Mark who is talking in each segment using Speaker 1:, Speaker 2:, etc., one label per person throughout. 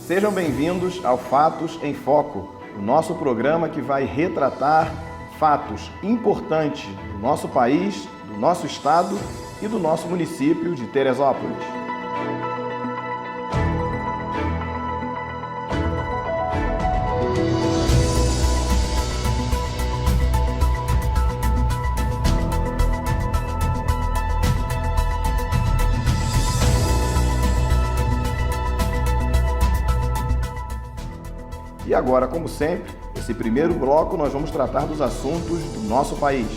Speaker 1: Sejam bem-vindos ao Fatos em Foco, o nosso programa que vai retratar fatos importantes do nosso país, do nosso estado e do nosso município de Teresópolis. E agora, como sempre, esse primeiro bloco nós vamos tratar dos assuntos do nosso país.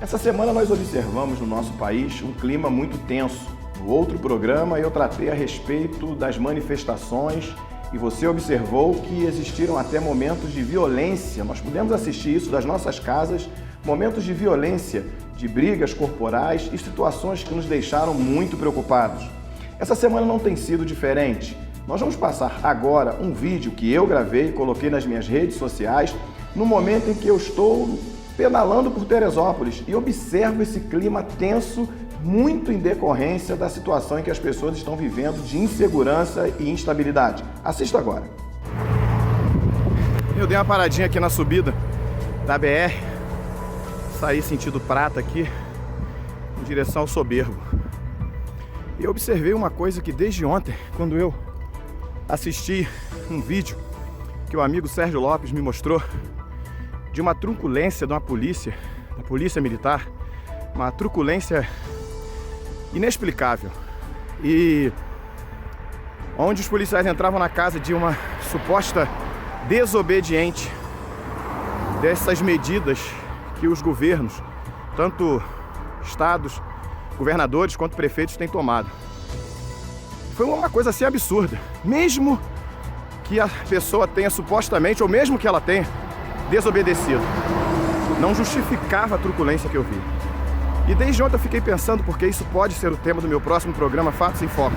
Speaker 1: Essa semana nós observamos no nosso país um clima muito tenso. No outro programa eu tratei a respeito das manifestações e você observou que existiram até momentos de violência. Nós pudemos assistir isso das nossas casas, momentos de violência, de brigas corporais e situações que nos deixaram muito preocupados. Essa semana não tem sido diferente. Nós vamos passar agora um vídeo que eu gravei e coloquei nas minhas redes sociais no momento em que eu estou pedalando por Teresópolis e observo esse clima tenso, muito em decorrência da situação em que as pessoas estão vivendo de insegurança e instabilidade. Assista agora. Eu dei uma paradinha aqui na subida da BR, saí sentido Prata aqui, em direção ao Soberbo. E observei uma coisa que desde ontem, quando eu assisti um vídeo que o amigo Sérgio Lopes me mostrou, de uma truculência de uma polícia, da polícia militar, uma truculência inexplicável. E onde os policiais entravam na casa de uma suposta desobediente dessas medidas que os governos, tanto estados, governadores quanto prefeitos têm tomado. Foi uma coisa assim absurda. Mesmo que a pessoa tenha supostamente, ou mesmo que ela tenha desobedecido, não justificava a truculência que eu vi. E desde ontem eu fiquei pensando, porque isso pode ser o tema do meu próximo programa, Fatos em Foco.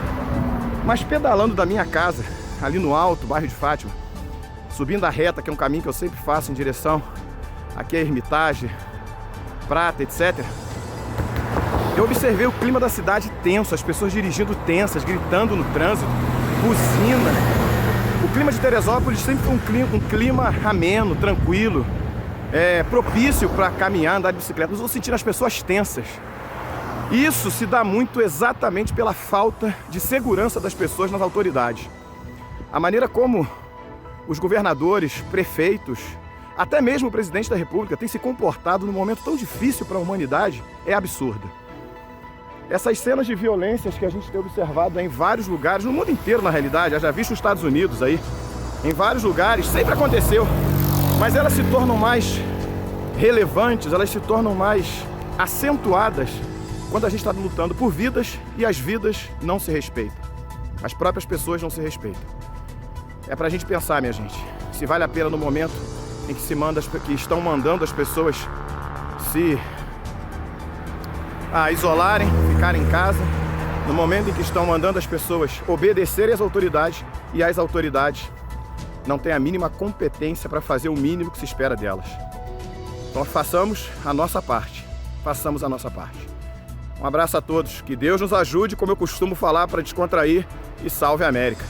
Speaker 1: Mas pedalando da minha casa, ali no alto, bairro de Fátima, subindo a reta, que é um caminho que eu sempre faço em direção aqui a Hermitage, Prata, etc. Eu observei o clima da cidade tenso, as pessoas dirigindo tensas, gritando no trânsito, buzina. O clima de Teresópolis sempre foi um clima ameno, tranquilo, propício para caminhar, andar de bicicleta. Mas eu estou sentindo as pessoas tensas. Isso se dá muito exatamente pela falta de segurança das pessoas nas autoridades. A maneira como os governadores, prefeitos, até mesmo o presidente da República tem se comportado num momento tão difícil para a humanidade é absurda. Essas cenas de violências que a gente tem observado em vários lugares, no mundo inteiro na realidade, já visto os Estados Unidos aí, em vários lugares, sempre aconteceu, mas elas se tornam mais relevantes, elas se tornam mais acentuadas quando a gente está lutando por vidas e as vidas não se respeitam. As próprias pessoas não se respeitam. É pra gente pensar, minha gente, se vale a pena no momento em que estão mandando as pessoas se isolarem, ficarem em casa, no momento em que estão mandando as pessoas obedecerem às autoridades e as autoridades não têm a mínima competência para fazer o mínimo que se espera delas. Então façamos a nossa parte, façamos a nossa parte. Um abraço a todos, que Deus nos ajude, como eu costumo falar, para descontrair, e salve a América.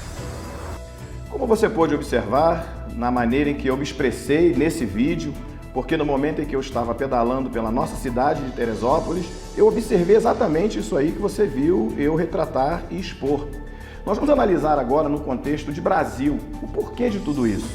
Speaker 1: Como você pôde observar, na maneira em que eu me expressei nesse vídeo, porque no momento em que eu estava pedalando pela nossa cidade de Teresópolis, eu observei exatamente isso aí que você viu eu retratar e expor. Nós vamos analisar agora no contexto de Brasil, o porquê de tudo isso.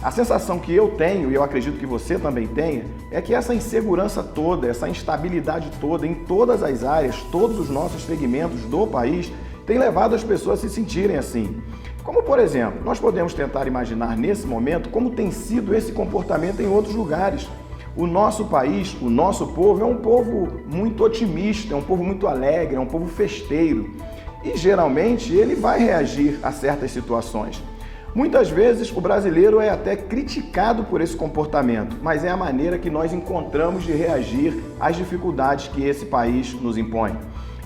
Speaker 1: A sensação que eu tenho, e eu acredito que você também tenha, é que essa insegurança toda, essa instabilidade toda, em todas as áreas, todos os nossos segmentos do país, tem levado as pessoas a se sentirem assim. Como, por exemplo, nós podemos tentar imaginar nesse momento como tem sido esse comportamento em outros lugares. O nosso país, o nosso povo é um povo muito otimista, é um povo muito alegre, é um povo festeiro. E geralmente ele vai reagir a certas situações. Muitas vezes o brasileiro é até criticado por esse comportamento, mas é a maneira que nós encontramos de reagir às dificuldades que esse país nos impõe.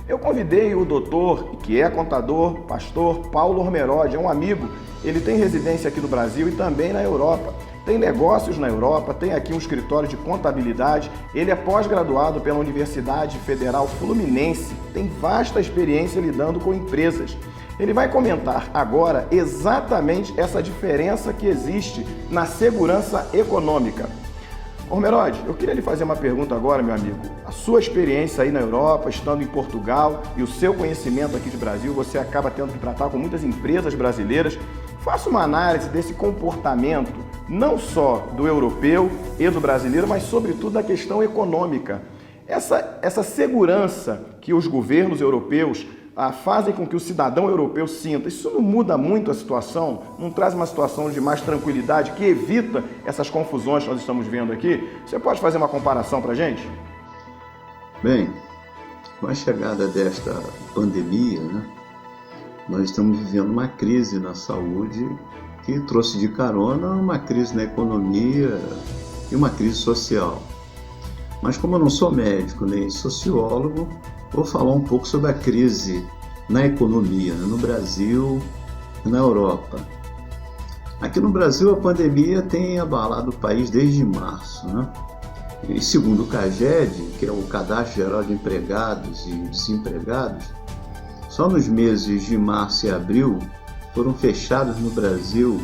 Speaker 1: Eu convidei o doutor, que é contador, pastor Paulo Ormerode, é um amigo, ele tem residência aqui no Brasil e também na Europa. tem negócios na Europa, tem aqui um escritório de contabilidade, ele é pós-graduado pela Universidade Federal Fluminense, tem vasta experiência lidando com empresas. Ele vai comentar agora exatamente essa diferença que existe na segurança econômica. Ô Merode, eu queria lhe fazer uma pergunta agora, meu amigo. A sua experiência aí na Europa, estando em Portugal, e o seu conhecimento aqui de Brasil, você acaba tendo que tratar com muitas empresas brasileiras. Faça uma análise desse comportamento, não só do europeu e do brasileiro, mas sobretudo da questão econômica. Essa segurança que os governos europeus fazem com que o cidadão europeu sinta, isso não muda muito a situação? Não traz uma situação de mais tranquilidade que evita essas confusões que nós estamos vendo aqui? Você pode fazer uma comparação para a gente?
Speaker 2: Bem, com a chegada desta pandemia, nós estamos vivendo uma crise na saúde que trouxe de carona uma crise na economia e uma crise social. Mas como eu não sou médico nem sociólogo, vou falar um pouco sobre a crise na economia, no Brasil e na Europa. Aqui no Brasil, a pandemia tem abalado o país desde março, E segundo o CAGED, que é o Cadastro Geral de Empregados e Desempregados, só nos meses de março e abril foram fechados no Brasil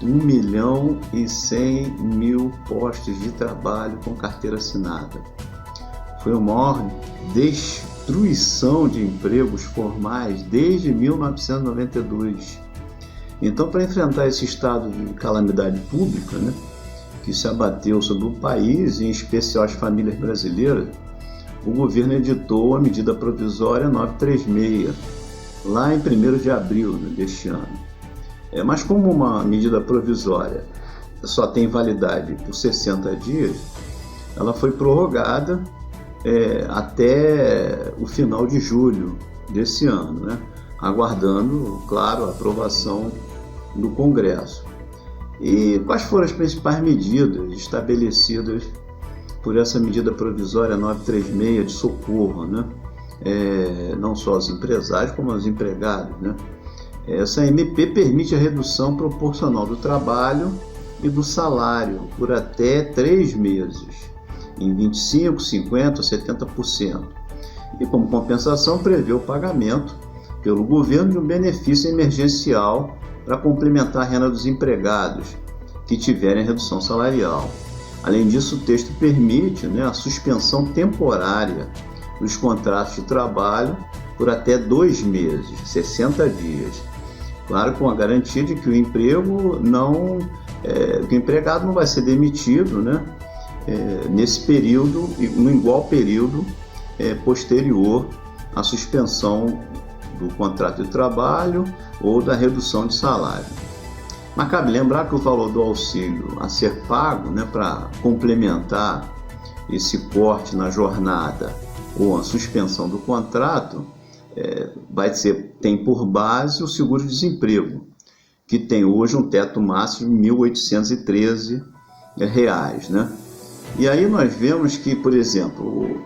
Speaker 2: 1.100.000 postos de trabalho com carteira assinada. Foi a maior destruição de empregos formais desde 1992. Então, para enfrentar esse estado de calamidade pública, que se abateu sobre o país, em especial as famílias brasileiras, o governo editou a medida provisória 936, lá em 1º de abril deste ano. Mas como uma medida provisória só tem validade por 60 dias, ela foi prorrogada até o final de julho desse ano, aguardando, claro, a aprovação do Congresso. E quais foram as principais medidas estabelecidas por essa medida provisória 936 de socorro, não só aos empresários como aos empregados, Essa MP permite a redução proporcional do trabalho e do salário por até 3 meses, em 25%, 50% ou 70%. E como compensação prevê o pagamento pelo governo de um benefício emergencial para complementar a renda dos empregados que tiverem redução salarial. Além disso, o texto permite a suspensão temporária dos contratos de trabalho por até 2 meses, 60 dias. Claro, com a garantia de que o empregado não vai ser demitido, nesse período, no igual período posterior à suspensão do contrato de trabalho ou da redução de salário. Mas cabe lembrar que o valor do auxílio a ser pago, para complementar esse corte na jornada ou a suspensão do contrato, tem por base o seguro-desemprego, que tem hoje um teto máximo de R$ 1.813. E aí nós vemos que, por exemplo,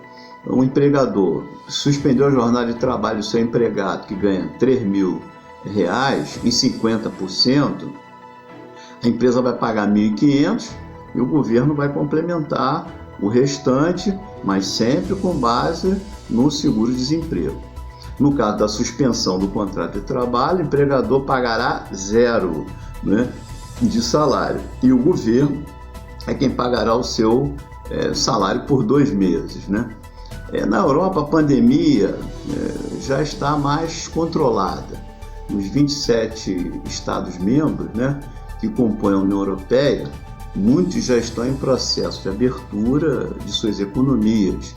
Speaker 2: um empregador suspendeu a jornada de trabalho do seu empregado, que ganha R$ 3.000, em 50%, a empresa vai pagar R$ 1.500 e o governo vai complementar o restante, mas sempre com base no seguro-desemprego. No caso da suspensão do contrato de trabalho, o empregador pagará 0 de salário e o governo é quem pagará o seu salário por 2 meses. Na Europa, a pandemia já está mais controlada. Nos 27 Estados-membros que compõem a União Europeia, muitos já estão em processo de abertura de suas economias.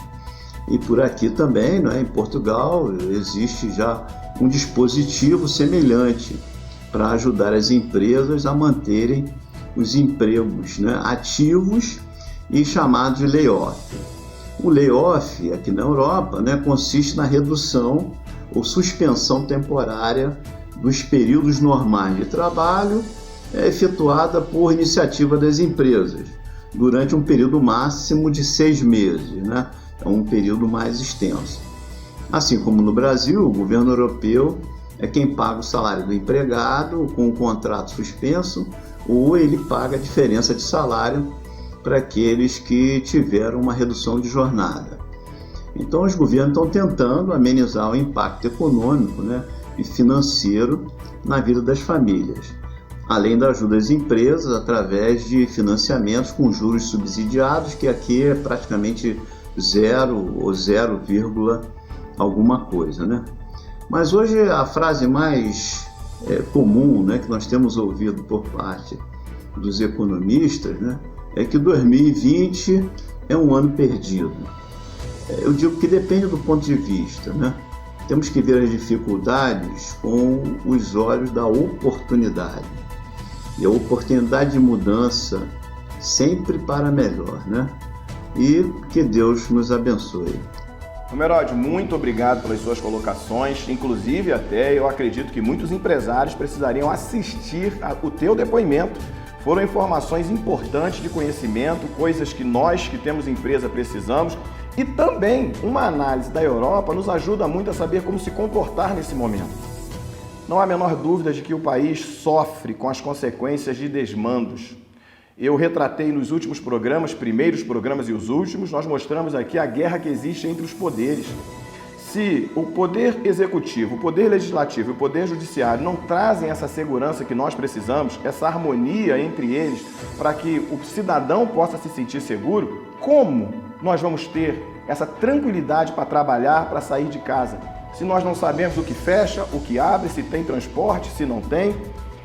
Speaker 2: E por aqui também, em Portugal, existe já um dispositivo semelhante para ajudar as empresas a manterem os empregos ativos e chamados de layoff. O layoff aqui na Europa consiste na redução ou suspensão temporária dos períodos normais de trabalho efetuada por iniciativa das empresas durante um período máximo de 6 meses, É um período mais extenso. Assim como no Brasil, o governo europeu é quem paga o salário do empregado com o contrato suspenso ou ele paga a diferença de salário para aqueles que tiveram uma redução de jornada. Então os governos estão tentando amenizar o impacto econômico, né, e financeiro na vida das famílias, além da ajuda às empresas através de financiamentos com juros subsidiados, que aqui é praticamente zero ou 0, alguma coisa, né? Mas hoje a frase mais comum, né, que nós temos ouvido por parte dos economistas, né, é que 2020 é um ano perdido. Eu digo que depende do ponto de vista, né? Temos que ver as dificuldades com os olhos da oportunidade. E a oportunidade de mudança sempre para melhor, né? E que Deus nos abençoe.
Speaker 1: Meródio, muito obrigado pelas suas colocações. Inclusive, até eu acredito que muitos empresários precisariam assistir o teu depoimento. Foram informações importantes de conhecimento, coisas que nós que temos empresa precisamos. E também uma análise da Europa nos ajuda muito a saber como se comportar nesse momento. Não há a menor dúvida de que o país sofre com as consequências de desmandos. Eu retratei nos últimos programas, primeiros programas e os últimos, nós mostramos aqui a guerra que existe entre os poderes. Se o poder executivo, o poder legislativo e o poder judiciário não trazem essa segurança que nós precisamos, essa harmonia entre eles, para que o cidadão possa se sentir seguro, como nós vamos ter essa tranquilidade para trabalhar, para sair de casa? Se nós não sabemos o que fecha, o que abre, se tem transporte, se não tem.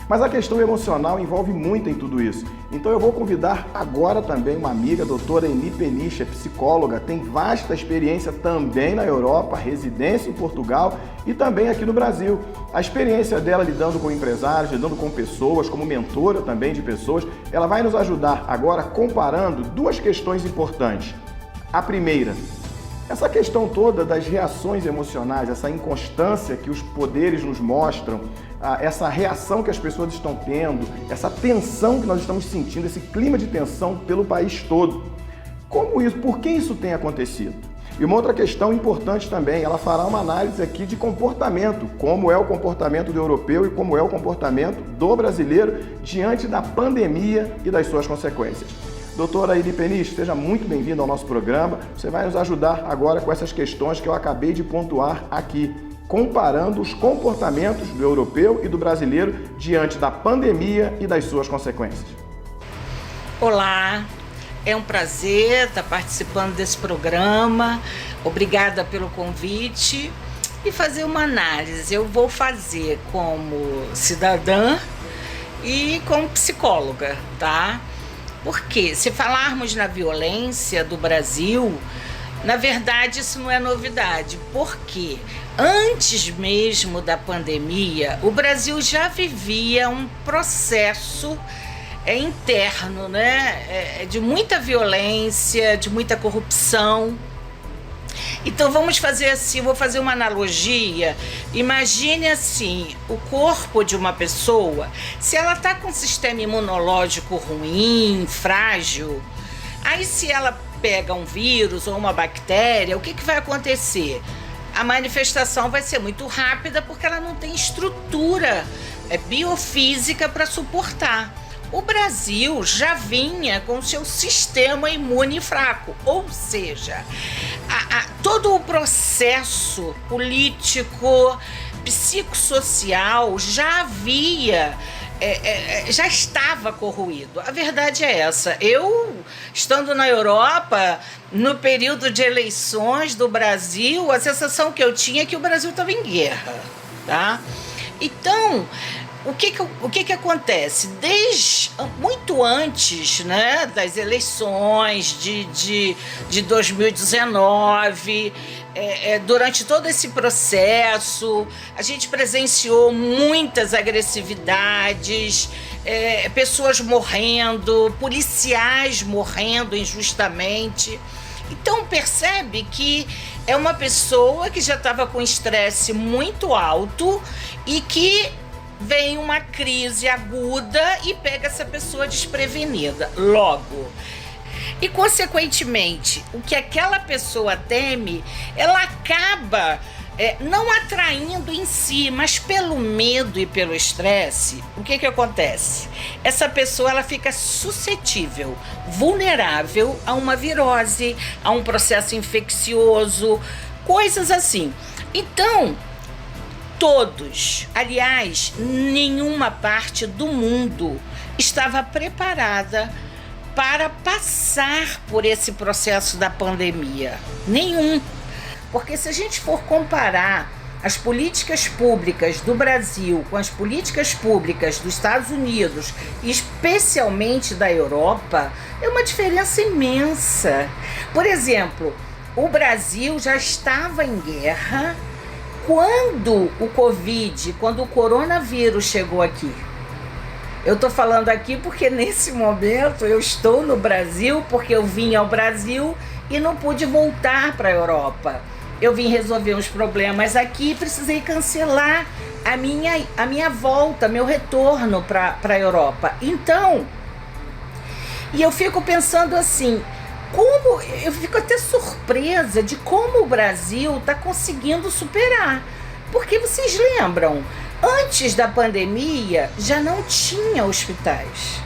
Speaker 1: Mas a questão emocional envolve muito em tudo isso. Então eu vou convidar agora também uma amiga, a doutora Eni Peniche, é psicóloga, tem vasta experiência também na Europa, residência em Portugal e também aqui no Brasil. A experiência dela lidando com empresários, lidando com pessoas, como mentora também de pessoas, ela vai nos ajudar agora comparando duas questões importantes. A primeira, essa questão toda das reações emocionais, essa inconstância que os poderes nos mostram, essa reação que as pessoas estão tendo, essa tensão que nós estamos sentindo, esse clima de tensão pelo país todo. Como isso? Por que isso tem acontecido? E uma outra questão importante também, ela fará uma análise aqui de comportamento, como é o comportamento do europeu e como é o comportamento do brasileiro diante da pandemia e das suas consequências. Doutora Eni Peniche, seja muito bem-vinda ao nosso programa. Você vai nos ajudar agora com essas questões que eu acabei de pontuar aqui, comparando os comportamentos do europeu e do brasileiro diante da pandemia e das suas consequências.
Speaker 3: Olá, é um prazer estar participando desse programa. Obrigada pelo convite e fazer uma análise. Eu vou fazer como cidadã e como psicóloga, tá? Porque se falarmos na violência do Brasil, na verdade isso não é novidade, porque antes mesmo da pandemia, o Brasil já vivia um processo interno, né? De muita violência, de muita corrupção. Então vamos fazer assim, vou fazer uma analogia. Imagine assim, o corpo de uma pessoa, se ela está com um sistema imunológico ruim, frágil, aí se ela pega um vírus ou uma bactéria, o que vai acontecer? A manifestação vai ser muito rápida porque ela não tem estrutura biofísica para suportar. O Brasil já vinha com seu sistema imune fraco, ou seja, todo o processo político, psicossocial já havia, já estava corroído. A verdade é essa. Eu, estando na Europa, no período de eleições do Brasil, a sensação que eu tinha é que o Brasil estava em guerra, tá? Então, o que acontece? Desde muito antes, né, das eleições de 2019, durante todo esse processo, a gente presenciou muitas agressividades, pessoas morrendo, policiais morrendo injustamente. Então percebe que é uma pessoa que já estava com estresse muito alto e que vem uma crise aguda e pega essa pessoa desprevenida logo. E, consequentemente, o que aquela pessoa teme, ela acaba não atraindo em si, mas pelo medo e pelo estresse, o que acontece? Essa pessoa ela fica suscetível, vulnerável a uma virose, a um processo infeccioso, coisas assim. Então, todos, aliás, nenhuma parte do mundo estava preparada para passar por esse processo da pandemia. Nenhum. Porque se a gente for comparar as políticas públicas do Brasil com as políticas públicas dos Estados Unidos, e especialmente da Europa, é uma diferença imensa. Por exemplo, o Brasil já estava em guerra quando o coronavírus chegou aqui. Eu estou falando aqui porque nesse momento eu estou no Brasil, porque eu vim ao Brasil e não pude voltar para a Europa. Eu vim resolver uns problemas aqui e precisei cancelar a minha volta, meu retorno para a Europa. Então, e eu fico pensando assim, eu fico até surpresa de como o Brasil está conseguindo superar. Porque vocês lembram, antes da pandemia já não tinha hospitais,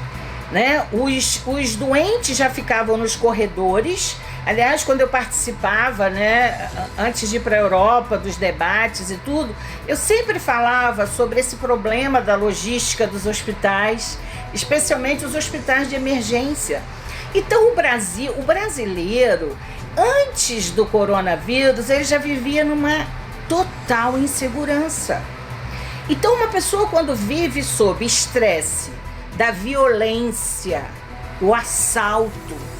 Speaker 3: né? Os doentes já ficavam nos corredores. Aliás, quando eu participava, né, antes de ir para a Europa, dos debates e tudo, eu sempre falava sobre esse problema da logística dos hospitais, especialmente os hospitais de emergência. Então, o brasileiro, antes do coronavírus, ele já vivia numa total insegurança. Então, uma pessoa quando vive sob estresse da violência, o assalto,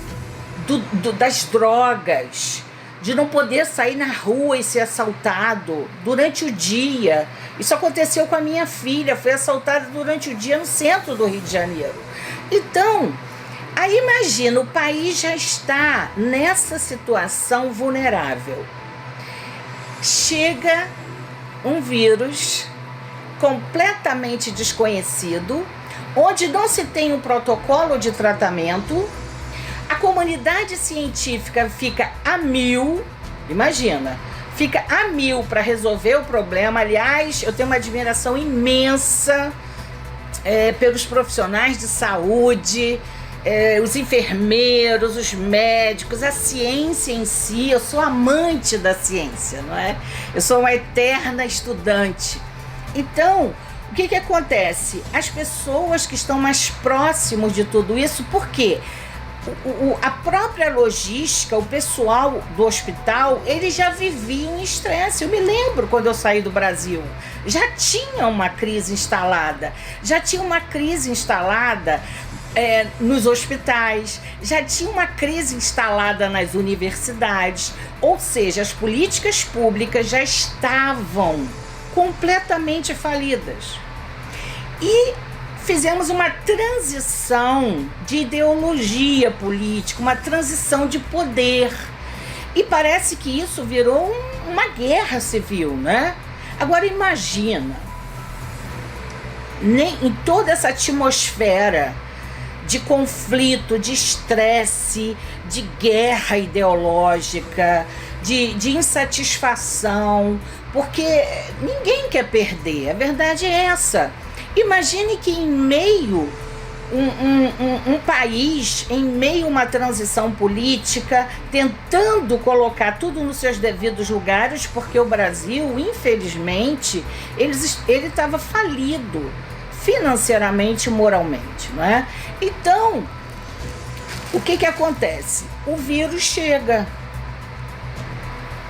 Speaker 3: das drogas, de não poder sair na rua e ser assaltado durante o dia. Isso aconteceu com a minha filha, foi assaltada durante o dia no centro do Rio de Janeiro. Então, aí imagina, o país já está nessa situação vulnerável. Chega um vírus completamente desconhecido, onde não se tem um protocolo de tratamento. A comunidade científica fica a mil, imagina, fica a mil para resolver o problema. Aliás, eu tenho uma admiração imensa pelos profissionais de saúde, os enfermeiros, os médicos, a ciência em si. Eu sou amante da ciência, não é? Eu sou uma eterna estudante. Então, o que acontece? As pessoas que estão mais próximos de tudo isso, por quê? A própria logística, o pessoal do hospital, eles já viviam em estresse. Eu me lembro quando eu saí do Brasil, já tinha uma crise instalada, nos hospitais, já tinha uma crise instalada nas universidades, ou seja, as políticas públicas já estavam completamente falidas. E fizemos uma transição de ideologia política, uma transição de poder. E parece que isso virou uma guerra civil, né? Agora imagina, em toda essa atmosfera de conflito, de estresse, de guerra ideológica, de insatisfação, porque ninguém quer perder, a verdade é essa. Imagine que em meio um país, em meio a uma transição política, tentando colocar tudo nos seus devidos lugares, porque o Brasil, infelizmente, ele estava falido financeiramente e moralmente, não é? Então, o que acontece? O vírus chega.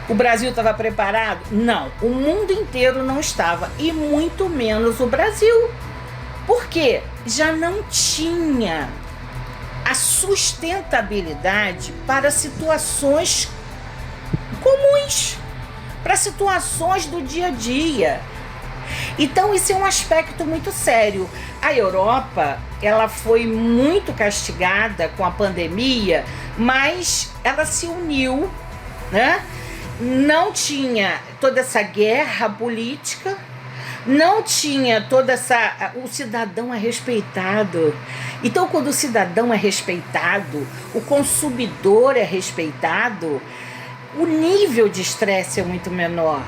Speaker 3: O Brasil estava preparado? Não, o mundo inteiro não estava, e muito menos o Brasil. Por quê? Já não tinha a sustentabilidade para situações comuns, para situações do dia a dia. Então, isso é um aspecto muito sério. A Europa, ela foi muito castigada com a pandemia, mas ela se uniu, né? Não tinha toda essa guerra política, não tinha toda essa... O cidadão é respeitado. Então, quando o cidadão é respeitado, o consumidor é respeitado, o nível de estresse é muito menor.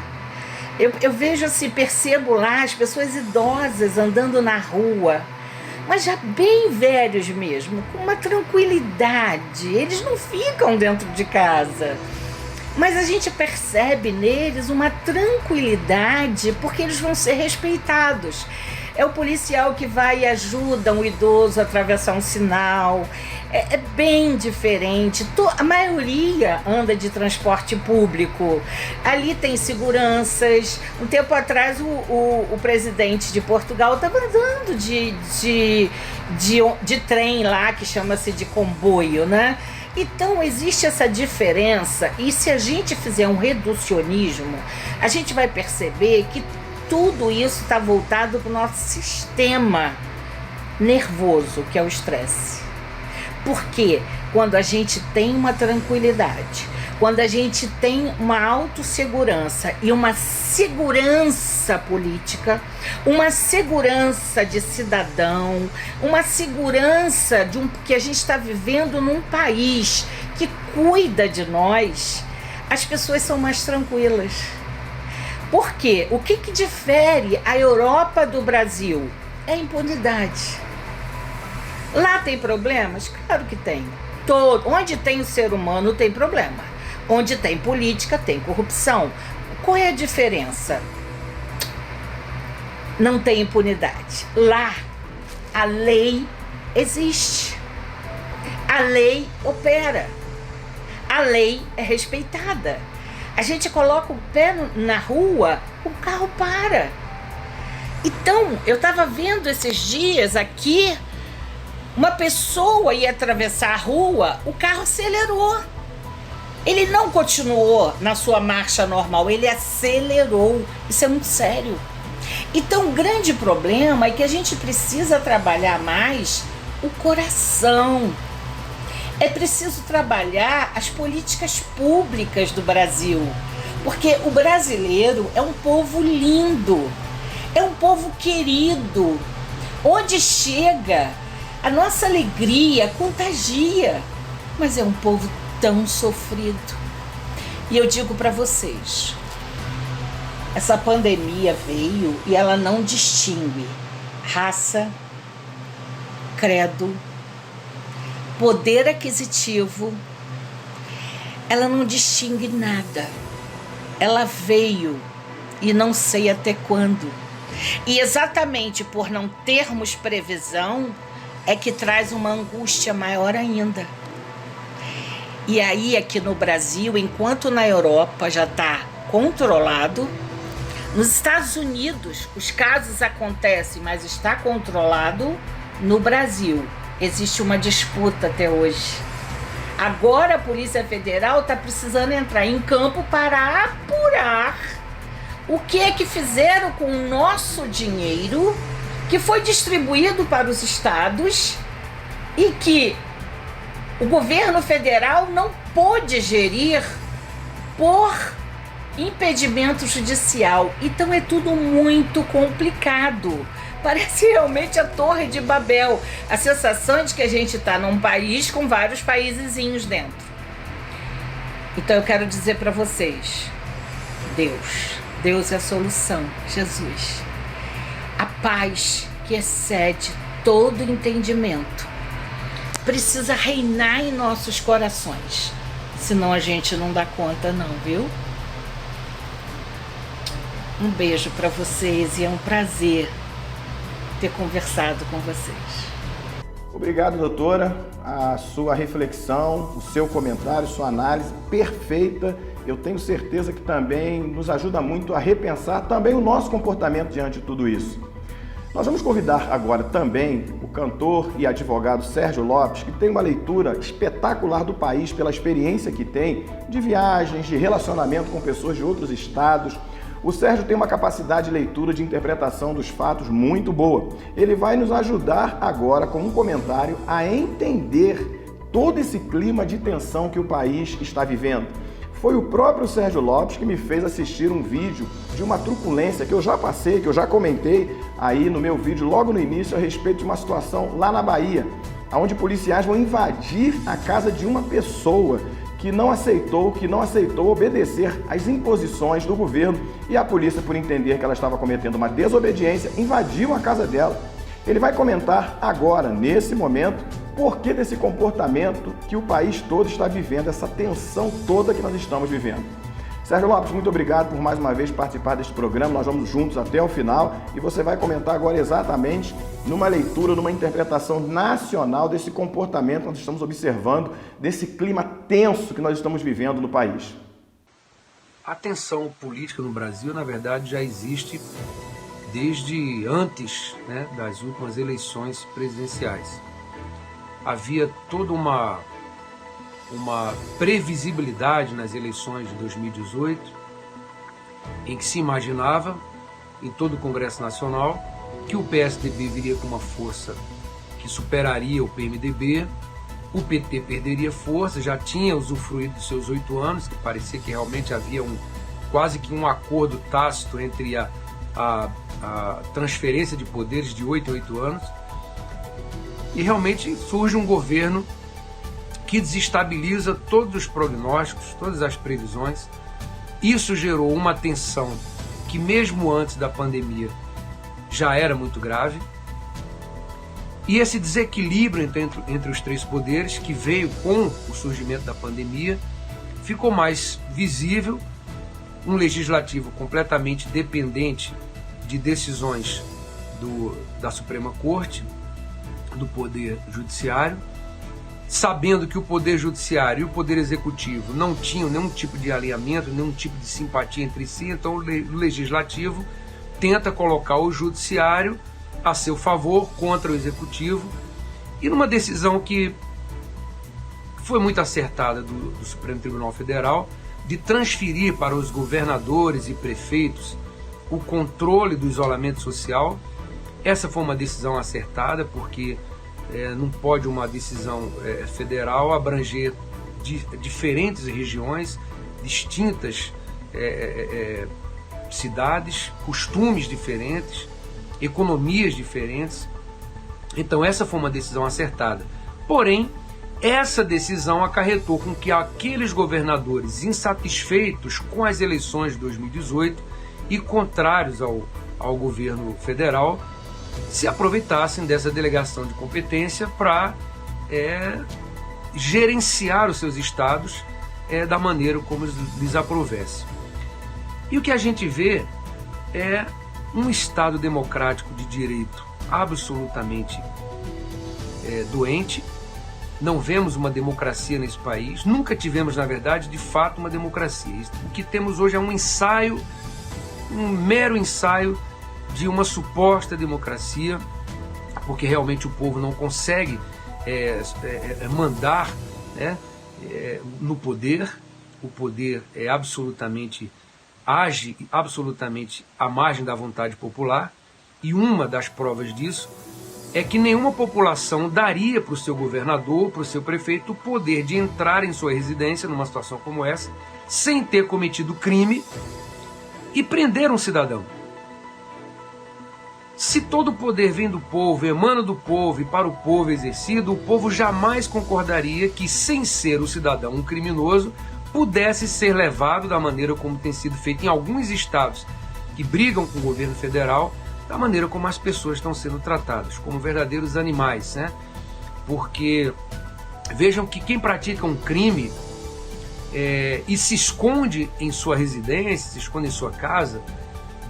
Speaker 3: Eu vejo assim, percebo lá as pessoas idosas andando na rua, mas já bem velhos mesmo, com uma tranquilidade. Eles não ficam dentro de casa, mas a gente percebe neles uma tranquilidade porque eles vão ser respeitados. É o policial que vai e ajuda um idoso a atravessar um sinal. É bem diferente. A maioria anda de transporte público. Ali tem seguranças. Um tempo atrás o presidente de Portugal estava andando de trem lá, que chama-se de comboio, né? Então existe essa diferença, e se a gente fizer um reducionismo, a gente vai perceber que tudo isso está voltado para o nosso sistema nervoso, que é o estresse. Porque quando a gente tem uma tranquilidade, quando a gente tem uma autossegurança e uma segurança política, uma segurança de cidadão, uma segurança que a gente está vivendo num país que cuida de nós, as pessoas são mais tranquilas. Por quê? O que difere a Europa do Brasil? É a impunidade. Lá tem problemas? Claro que tem. Onde tem o ser humano tem problema. Onde tem política tem corrupção. Qual é a diferença? Não tem impunidade. Lá, a lei existe. A lei opera. A lei é respeitada. A gente coloca o pé na rua, o carro para. Então, eu estava vendo esses dias aqui, uma pessoa ia atravessar a rua, o carro acelerou. Ele não continuou na sua marcha normal, ele acelerou. Isso é muito sério. Então, o grande problema é que a gente precisa trabalhar mais o coração. É preciso trabalhar as políticas públicas do Brasil, porque o brasileiro é um povo lindo, é um povo querido. Onde chega, a nossa alegria contagia, mas é um povo tão sofrido. E eu digo para vocês, essa pandemia veio e ela não distingue raça, credo, poder aquisitivo, ela não distingue nada. Ela veio e não sei até quando. E exatamente por não termos previsão é que traz uma angústia maior ainda. E aí aqui no Brasil, enquanto na Europa já está controlado, nos Estados Unidos os casos acontecem, mas está controlado. No Brasil existe uma disputa até hoje. Agora a Polícia Federal está precisando entrar em campo para apurar o que é que fizeram com o nosso dinheiro que foi distribuído para os estados e que o governo federal não pôde gerir por impedimento judicial. Então é tudo muito complicado. Parece realmente a Torre de Babel. A sensação é de que a gente está num país com vários paisezinhos dentro. Então eu quero dizer para vocês, Deus é a solução, Jesus. A paz que excede todo entendimento precisa reinar em nossos corações. Senão a gente não dá conta não, viu? Um beijo para vocês e é um prazer ter conversado com vocês.
Speaker 1: Obrigado, doutora. A sua reflexão, o seu comentário, sua análise perfeita. Eu tenho certeza que também nos ajuda muito a repensar também o nosso comportamento diante de tudo isso. Nós vamos convidar agora também o cantor e advogado Sérgio Lopes, que tem uma leitura espetacular do país pela experiência que tem de viagens, de relacionamento com pessoas de outros estados. O Sérgio tem uma capacidade de leitura, de interpretação dos fatos muito boa. Ele vai nos ajudar agora com um comentário a entender todo esse clima de tensão que o país está vivendo. Foi o próprio Sérgio Lopes que me fez assistir um vídeo de uma truculência que eu já passei, que eu já comentei aí no meu vídeo logo no início a respeito de uma situação lá na Bahia, onde policiais vão invadir a casa de uma pessoa que não aceitou obedecer às imposições do governo, e a polícia, por entender que ela estava cometendo uma desobediência, invadiu a casa dela. Ele vai comentar agora, nesse momento, por que desse comportamento que o país todo está vivendo, essa tensão toda que nós estamos vivendo. Sérgio Lopes, muito obrigado por mais uma vez participar deste programa. Nós vamos juntos até o final e você vai comentar agora exatamente numa leitura, numa interpretação nacional desse comportamento que nós estamos observando, desse clima tenso que nós estamos vivendo no país.
Speaker 4: A tensão política no Brasil, na verdade, já existe desde antes, né, das últimas eleições presidenciais. Havia toda uma previsibilidade nas eleições de 2018, em que se imaginava, em todo o Congresso Nacional, que o PSDB viria com uma força que superaria o PMDB, o PT perderia força, já tinha usufruído dos seus 8 anos, que parecia que realmente havia quase que um acordo tácito entre a transferência de poderes de 8 em 8 anos, e realmente surge um governo que desestabiliza todos os prognósticos, todas as previsões. Isso gerou uma tensão que mesmo antes da pandemia já era muito grave. E esse desequilíbrio entre os 3 poderes, que veio com o surgimento da pandemia, ficou mais visível. Um legislativo completamente dependente de decisões da Suprema Corte, do Poder Judiciário, sabendo que o Poder Judiciário e o Poder Executivo não tinham nenhum tipo de alinhamento, nenhum tipo de simpatia entre si, então o Legislativo tenta colocar o Judiciário a seu favor contra o Executivo, e numa decisão que foi muito acertada do Supremo Tribunal Federal, de transferir para os governadores e prefeitos o controle do isolamento social. Essa foi uma decisão acertada, porque não pode uma decisão federal abranger diferentes regiões, distintas cidades, costumes diferentes, economias diferentes. Então essa foi uma decisão acertada. Porém, essa decisão acarretou com que aqueles governadores insatisfeitos com as eleições de 2018 e contrários ao governo federal se aproveitassem dessa delegação de competência para gerenciar os seus estados da maneira como lhes aprovesse. E o que a gente vê é um Estado democrático de direito absolutamente doente. Não vemos uma democracia nesse país, nunca tivemos, na verdade, de fato, uma democracia. O que temos hoje é um mero ensaio de uma suposta democracia, porque realmente o povo não consegue mandar, né, no poder. O poder age absolutamente à margem da vontade popular, e uma das provas disso é que nenhuma população daria para o seu governador, para o seu prefeito, o poder de entrar em sua residência numa situação como essa, sem ter cometido crime, e prender um cidadão. Se todo o poder vem do povo, emana do povo e para o povo exercido, o povo jamais concordaria que, sem ser o cidadão um criminoso, pudesse ser levado da maneira como tem sido feito em alguns estados que brigam com o governo federal, da maneira como as pessoas estão sendo tratadas, como verdadeiros animais, né? Porque vejam que quem pratica um crime e se esconde em sua residência, se esconde em sua casa,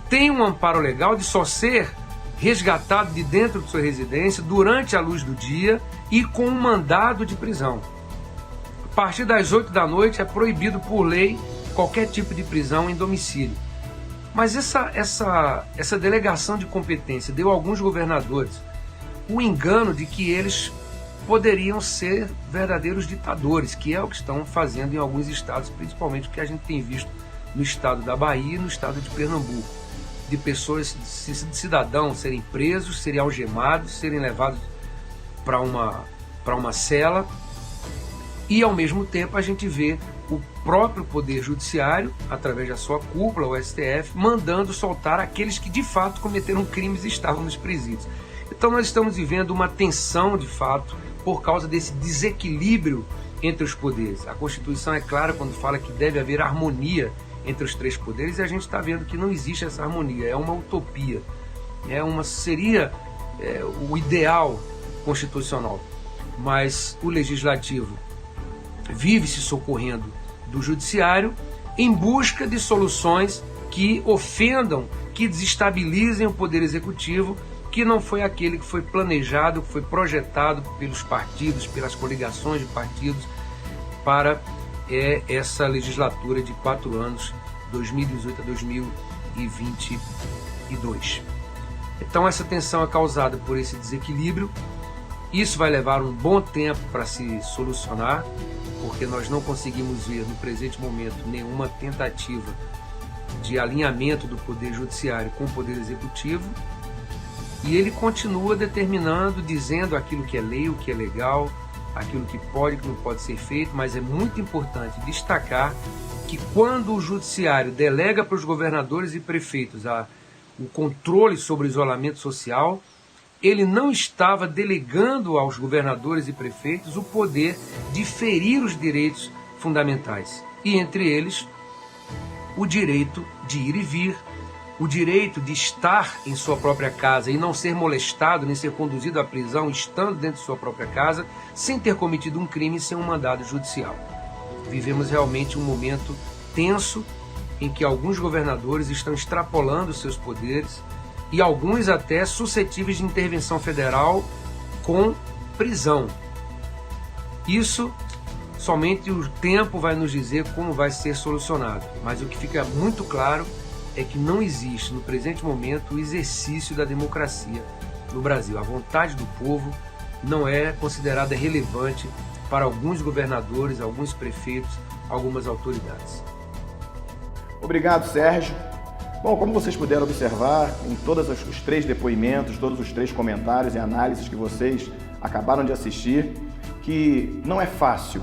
Speaker 4: tem um amparo legal de só ser resgatado de dentro de sua residência durante a luz do dia e com um mandado de prisão. A partir das 8 da noite é proibido por lei qualquer tipo de prisão em domicílio. Mas essa delegação de competência deu a alguns governadores o engano de que eles poderiam ser verdadeiros ditadores, que é o que estão fazendo em alguns estados, principalmente o que a gente tem visto no estado da Bahia e no estado de Pernambuco, de pessoas, de cidadãos serem presos, serem algemados, serem levados para uma cela, e ao mesmo tempo a gente vê o próprio Poder Judiciário, através da sua cúpula, o STF, mandando soltar aqueles que de fato cometeram crimes e estavam nos presídios. Então nós estamos vivendo uma tensão de fato por causa desse desequilíbrio entre os poderes. A Constituição é clara quando fala que deve haver harmonia entre os três poderes, e a gente está vendo que não existe essa harmonia, é uma utopia, seria o ideal constitucional, mas o legislativo vive se socorrendo do judiciário em busca de soluções que ofendam, que desestabilizem o poder executivo, que não foi aquele que foi planejado, que foi projetado pelos partidos, pelas coligações de partidos para essa legislatura de 4 anos, 2018 a 2022. Então essa tensão é causada por esse desequilíbrio. Isso vai levar um bom tempo para se solucionar, porque nós não conseguimos ver no presente momento nenhuma tentativa de alinhamento do Poder Judiciário com o Poder Executivo, e ele continua determinando, dizendo aquilo que é lei, o que é legal, aquilo que pode e que não pode ser feito, mas é muito importante destacar que quando o Judiciário delega para os governadores e prefeitos o controle sobre o isolamento social, ele não estava delegando aos governadores e prefeitos o poder de ferir os direitos fundamentais, e entre eles o direito de ir e vir, o direito de estar em sua própria casa e não ser molestado, nem ser conduzido à prisão estando dentro de sua própria casa, sem ter cometido um crime e sem um mandado judicial. Vivemos realmente um momento tenso em que alguns governadores estão extrapolando seus poderes e alguns até suscetíveis de intervenção federal com prisão. Isso somente o tempo vai nos dizer como vai ser solucionado, mas o que fica muito claro é que não existe no presente momento o exercício da democracia no Brasil. A vontade do povo não é considerada relevante para alguns governadores, alguns prefeitos, algumas autoridades.
Speaker 1: Obrigado, Sérgio. Bom, como vocês puderam observar, em todos os 3 depoimentos, todos os 3 comentários e análises que vocês acabaram de assistir, que não é fácil.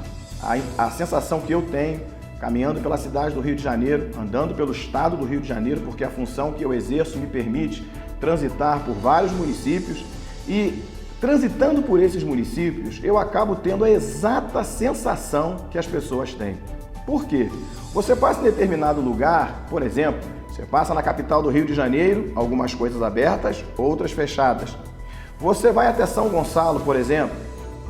Speaker 1: A sensação que eu tenho, caminhando pela cidade do Rio de Janeiro, andando pelo estado do Rio de Janeiro, porque a função que eu exerço me permite transitar por vários municípios, e transitando por esses municípios, eu acabo tendo a exata sensação que as pessoas têm. Por quê? Você passa em determinado lugar, por exemplo, você passa na capital do Rio de Janeiro, algumas coisas abertas, outras fechadas. Você vai até São Gonçalo, por exemplo,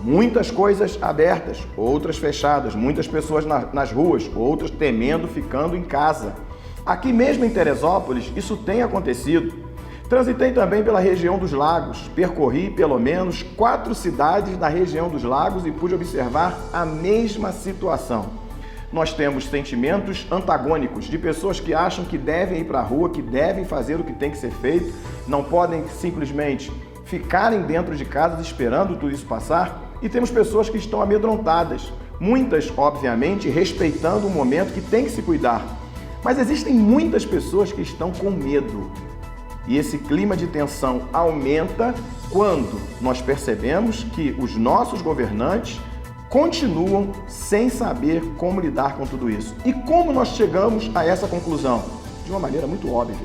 Speaker 1: muitas coisas abertas, outras fechadas, muitas pessoas nas ruas, outras temendo, ficando em casa. Aqui mesmo em Teresópolis, isso tem acontecido. Transitei também pela região dos Lagos, percorri pelo menos 4 cidades da região dos Lagos e pude observar a mesma situação. Nós temos sentimentos antagônicos de pessoas que acham que devem ir para a rua, que devem fazer o que tem que ser feito, não podem simplesmente ficarem dentro de casa esperando tudo isso passar, e temos pessoas que estão amedrontadas, muitas, obviamente, respeitando o momento que tem que se cuidar. Mas existem muitas pessoas que estão com medo. E esse clima de tensão aumenta quando nós percebemos que os nossos governantes continuam sem saber como lidar com tudo isso. E como nós chegamos a essa conclusão? De uma maneira muito óbvia.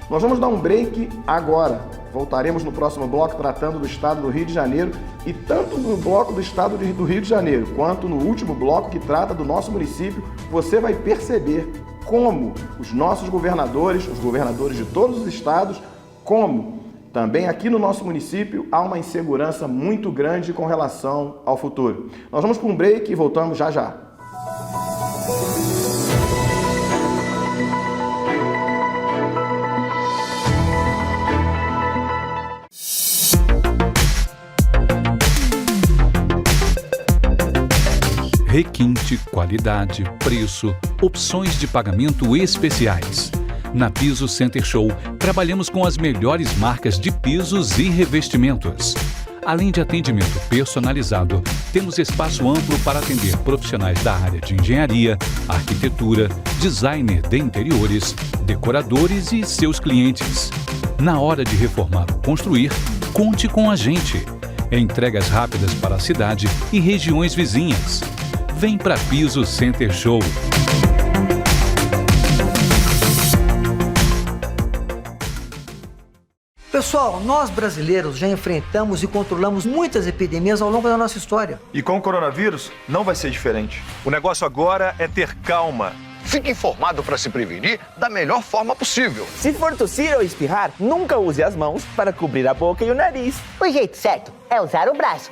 Speaker 1: Nós vamos dar um break agora. Voltaremos no próximo bloco tratando do estado do Rio de Janeiro, e tanto no bloco do estado do Rio de Janeiro quanto no último bloco que trata do nosso município, você vai perceber como os nossos governadores, os governadores de todos os estados, como também aqui no nosso município há uma insegurança muito grande com relação ao futuro. Nós vamos para um break e voltamos já já.
Speaker 5: Requinte, qualidade, preço, opções de pagamento especiais. Na Piso Center Show, trabalhamos com as melhores marcas de pisos e revestimentos. Além de atendimento personalizado, temos espaço amplo para atender profissionais da área de engenharia, arquitetura, designer de interiores, decoradores e seus clientes. Na hora de reformar ou construir, conte com a gente. Entregas rápidas para a cidade e regiões vizinhas. Vem para Piso Center Show.
Speaker 6: Pessoal, nós brasileiros já enfrentamos e controlamos muitas epidemias ao longo da nossa história.
Speaker 7: E com o coronavírus não vai ser diferente.
Speaker 8: O negócio agora é ter calma.
Speaker 9: Fique informado para se prevenir da melhor forma possível.
Speaker 10: Se for tossir ou espirrar, nunca use as mãos para cobrir a boca e o nariz.
Speaker 11: O jeito certo é usar o braço.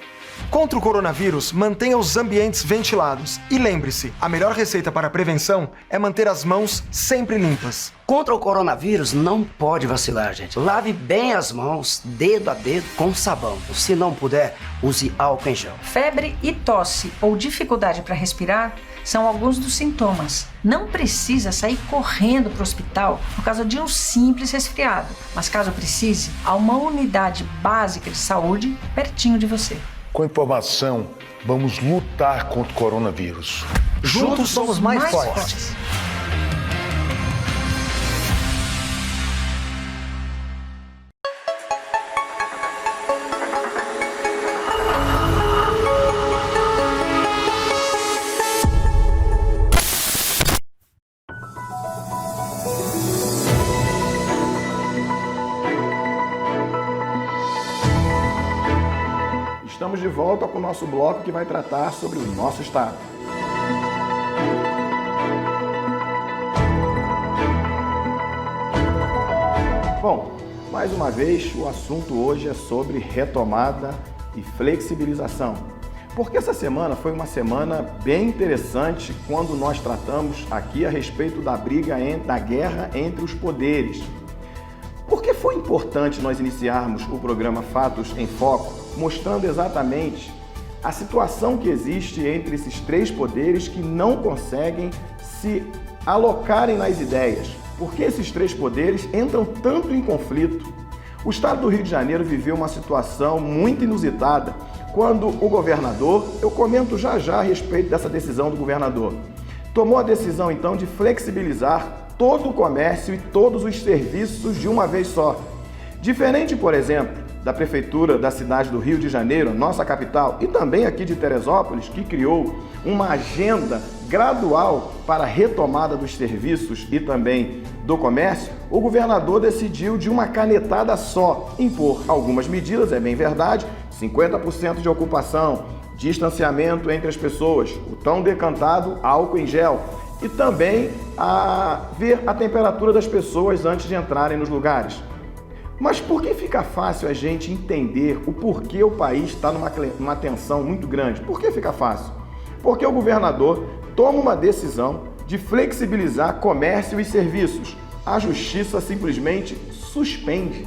Speaker 12: Contra o coronavírus, mantenha os ambientes ventilados. E lembre-se, a melhor receita para a prevenção é manter as mãos sempre limpas.
Speaker 13: Contra o coronavírus, não pode vacilar, gente. Lave bem as mãos, dedo a dedo, com sabão. Se não puder, use álcool em gel.
Speaker 14: Febre e tosse ou dificuldade para respirar são alguns dos sintomas. Não precisa sair correndo para o hospital por causa de um simples resfriado. Mas caso precise, há uma unidade básica de saúde pertinho de você.
Speaker 15: Com informação, vamos lutar contra o coronavírus.
Speaker 6: Juntos somos mais fortes.
Speaker 1: Estamos de volta com o nosso bloco que vai tratar sobre o nosso estado. Bom, mais uma vez o assunto hoje é sobre retomada e flexibilização. Porque essa semana foi uma semana bem interessante quando nós tratamos aqui a respeito da da guerra entre os poderes. Por que foi importante nós iniciarmos o programa Fatos em Foco, mostrando exatamente a situação que existe entre esses três poderes que não conseguem se alocarem nas ideias? Por que esses três poderes entram tanto em conflito? O estado do Rio de Janeiro viveu uma situação muito inusitada quando o governador, eu comento já a respeito dessa decisão do governador, tomou a decisão então de flexibilizar todo o comércio e todos os serviços de uma vez só. Diferente, por exemplo, da Prefeitura da cidade do Rio de Janeiro, nossa capital, e também aqui de Teresópolis, que criou uma agenda gradual para a retomada dos serviços e também do comércio, o governador decidiu de uma canetada só impor algumas medidas, é bem verdade, 50% de ocupação, distanciamento entre as pessoas, o tão decantado álcool em gel, e também ver a temperatura das pessoas antes de entrarem nos lugares. Mas por que fica fácil a gente entender o porquê o país está numa tensão muito grande? Por que fica fácil? Porque o governador toma uma decisão de flexibilizar comércio e serviços. A justiça simplesmente suspende.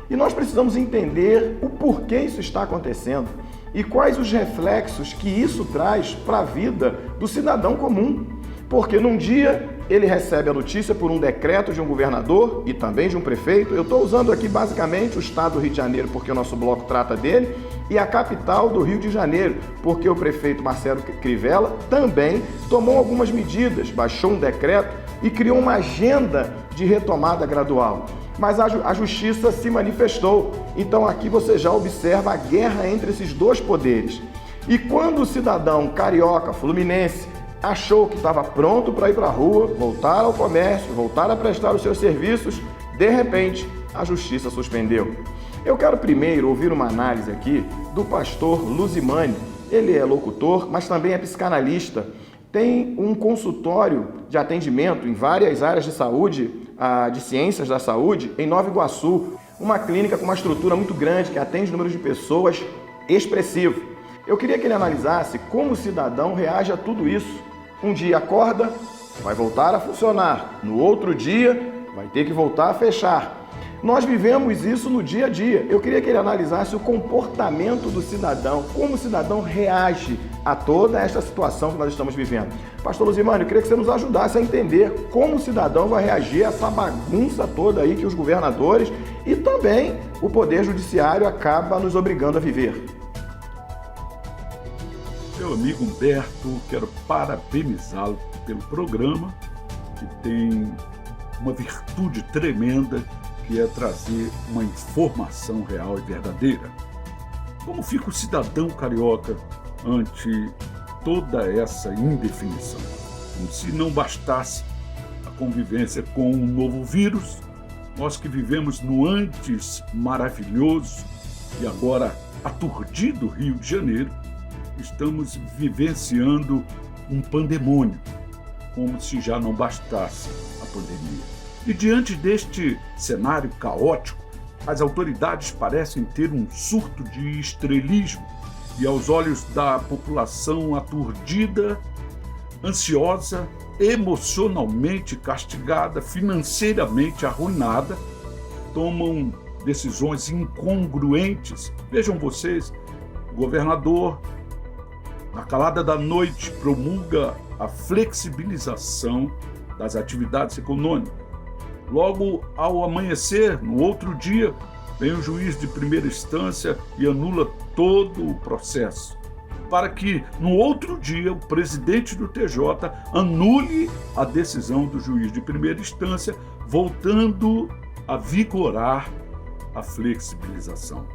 Speaker 1: E nós precisamos entender o porquê isso está acontecendo e quais os reflexos que isso traz para a vida do cidadão comum. Porque num dia ele recebe a notícia por um decreto de um governador e também de um prefeito. Eu estou usando aqui basicamente o estado do Rio de Janeiro porque o nosso bloco trata dele e a capital do Rio de Janeiro porque o prefeito Marcelo Crivella também tomou algumas medidas, baixou um decreto e criou uma agenda de retomada gradual. Mas a justiça se manifestou. Então aqui você já observa a guerra entre esses dois poderes. E quando o cidadão carioca, fluminense, achou que estava pronto para ir para a rua, voltar ao comércio, voltar a prestar os seus serviços, de repente a justiça suspendeu. Eu quero primeiro ouvir uma análise aqui do pastor Luzimani. Ele é locutor, mas também é psicanalista. Tem um consultório de atendimento em várias áreas de saúde, de ciências da saúde, em Nova Iguaçu. Uma clínica com uma estrutura muito grande que atende número de pessoas expressivo. Eu queria que ele analisasse como o cidadão reage a tudo isso. Um dia acorda, vai voltar a funcionar. No outro dia, vai ter que voltar a fechar. Nós vivemos isso no dia a dia. Eu queria que ele analisasse o comportamento do cidadão, como o cidadão reage a toda esta situação que nós estamos vivendo. Pastor Luzimani, eu queria que você nos ajudasse a entender como o cidadão vai reagir a essa bagunça toda aí que os governadores e também o Poder Judiciário acaba nos obrigando a viver.
Speaker 16: Meu amigo Humberto, quero parabenizá-lo pelo programa, que tem uma virtude tremenda, que é trazer uma informação real e verdadeira. Como fica o cidadão carioca ante toda essa indefinição? Como se não bastasse a convivência com um novo vírus, Nós que vivemos no antes maravilhoso e agora aturdido Rio de Janeiro, estamos vivenciando um pandemônio, como se já não bastasse a pandemia. E diante deste cenário caótico, as autoridades parecem ter um surto de estrelismo e, aos olhos da população aturdida, ansiosa, emocionalmente castigada, financeiramente arruinada, tomam decisões incongruentes. Vejam vocês, o governador, na calada da noite, promulga a flexibilização das atividades econômicas. Logo ao amanhecer, no outro dia, vem o juiz de primeira instância e anula todo o processo, para que no outro dia o presidente do TJ anule a decisão do juiz de primeira instância, voltando a vigorar a flexibilização.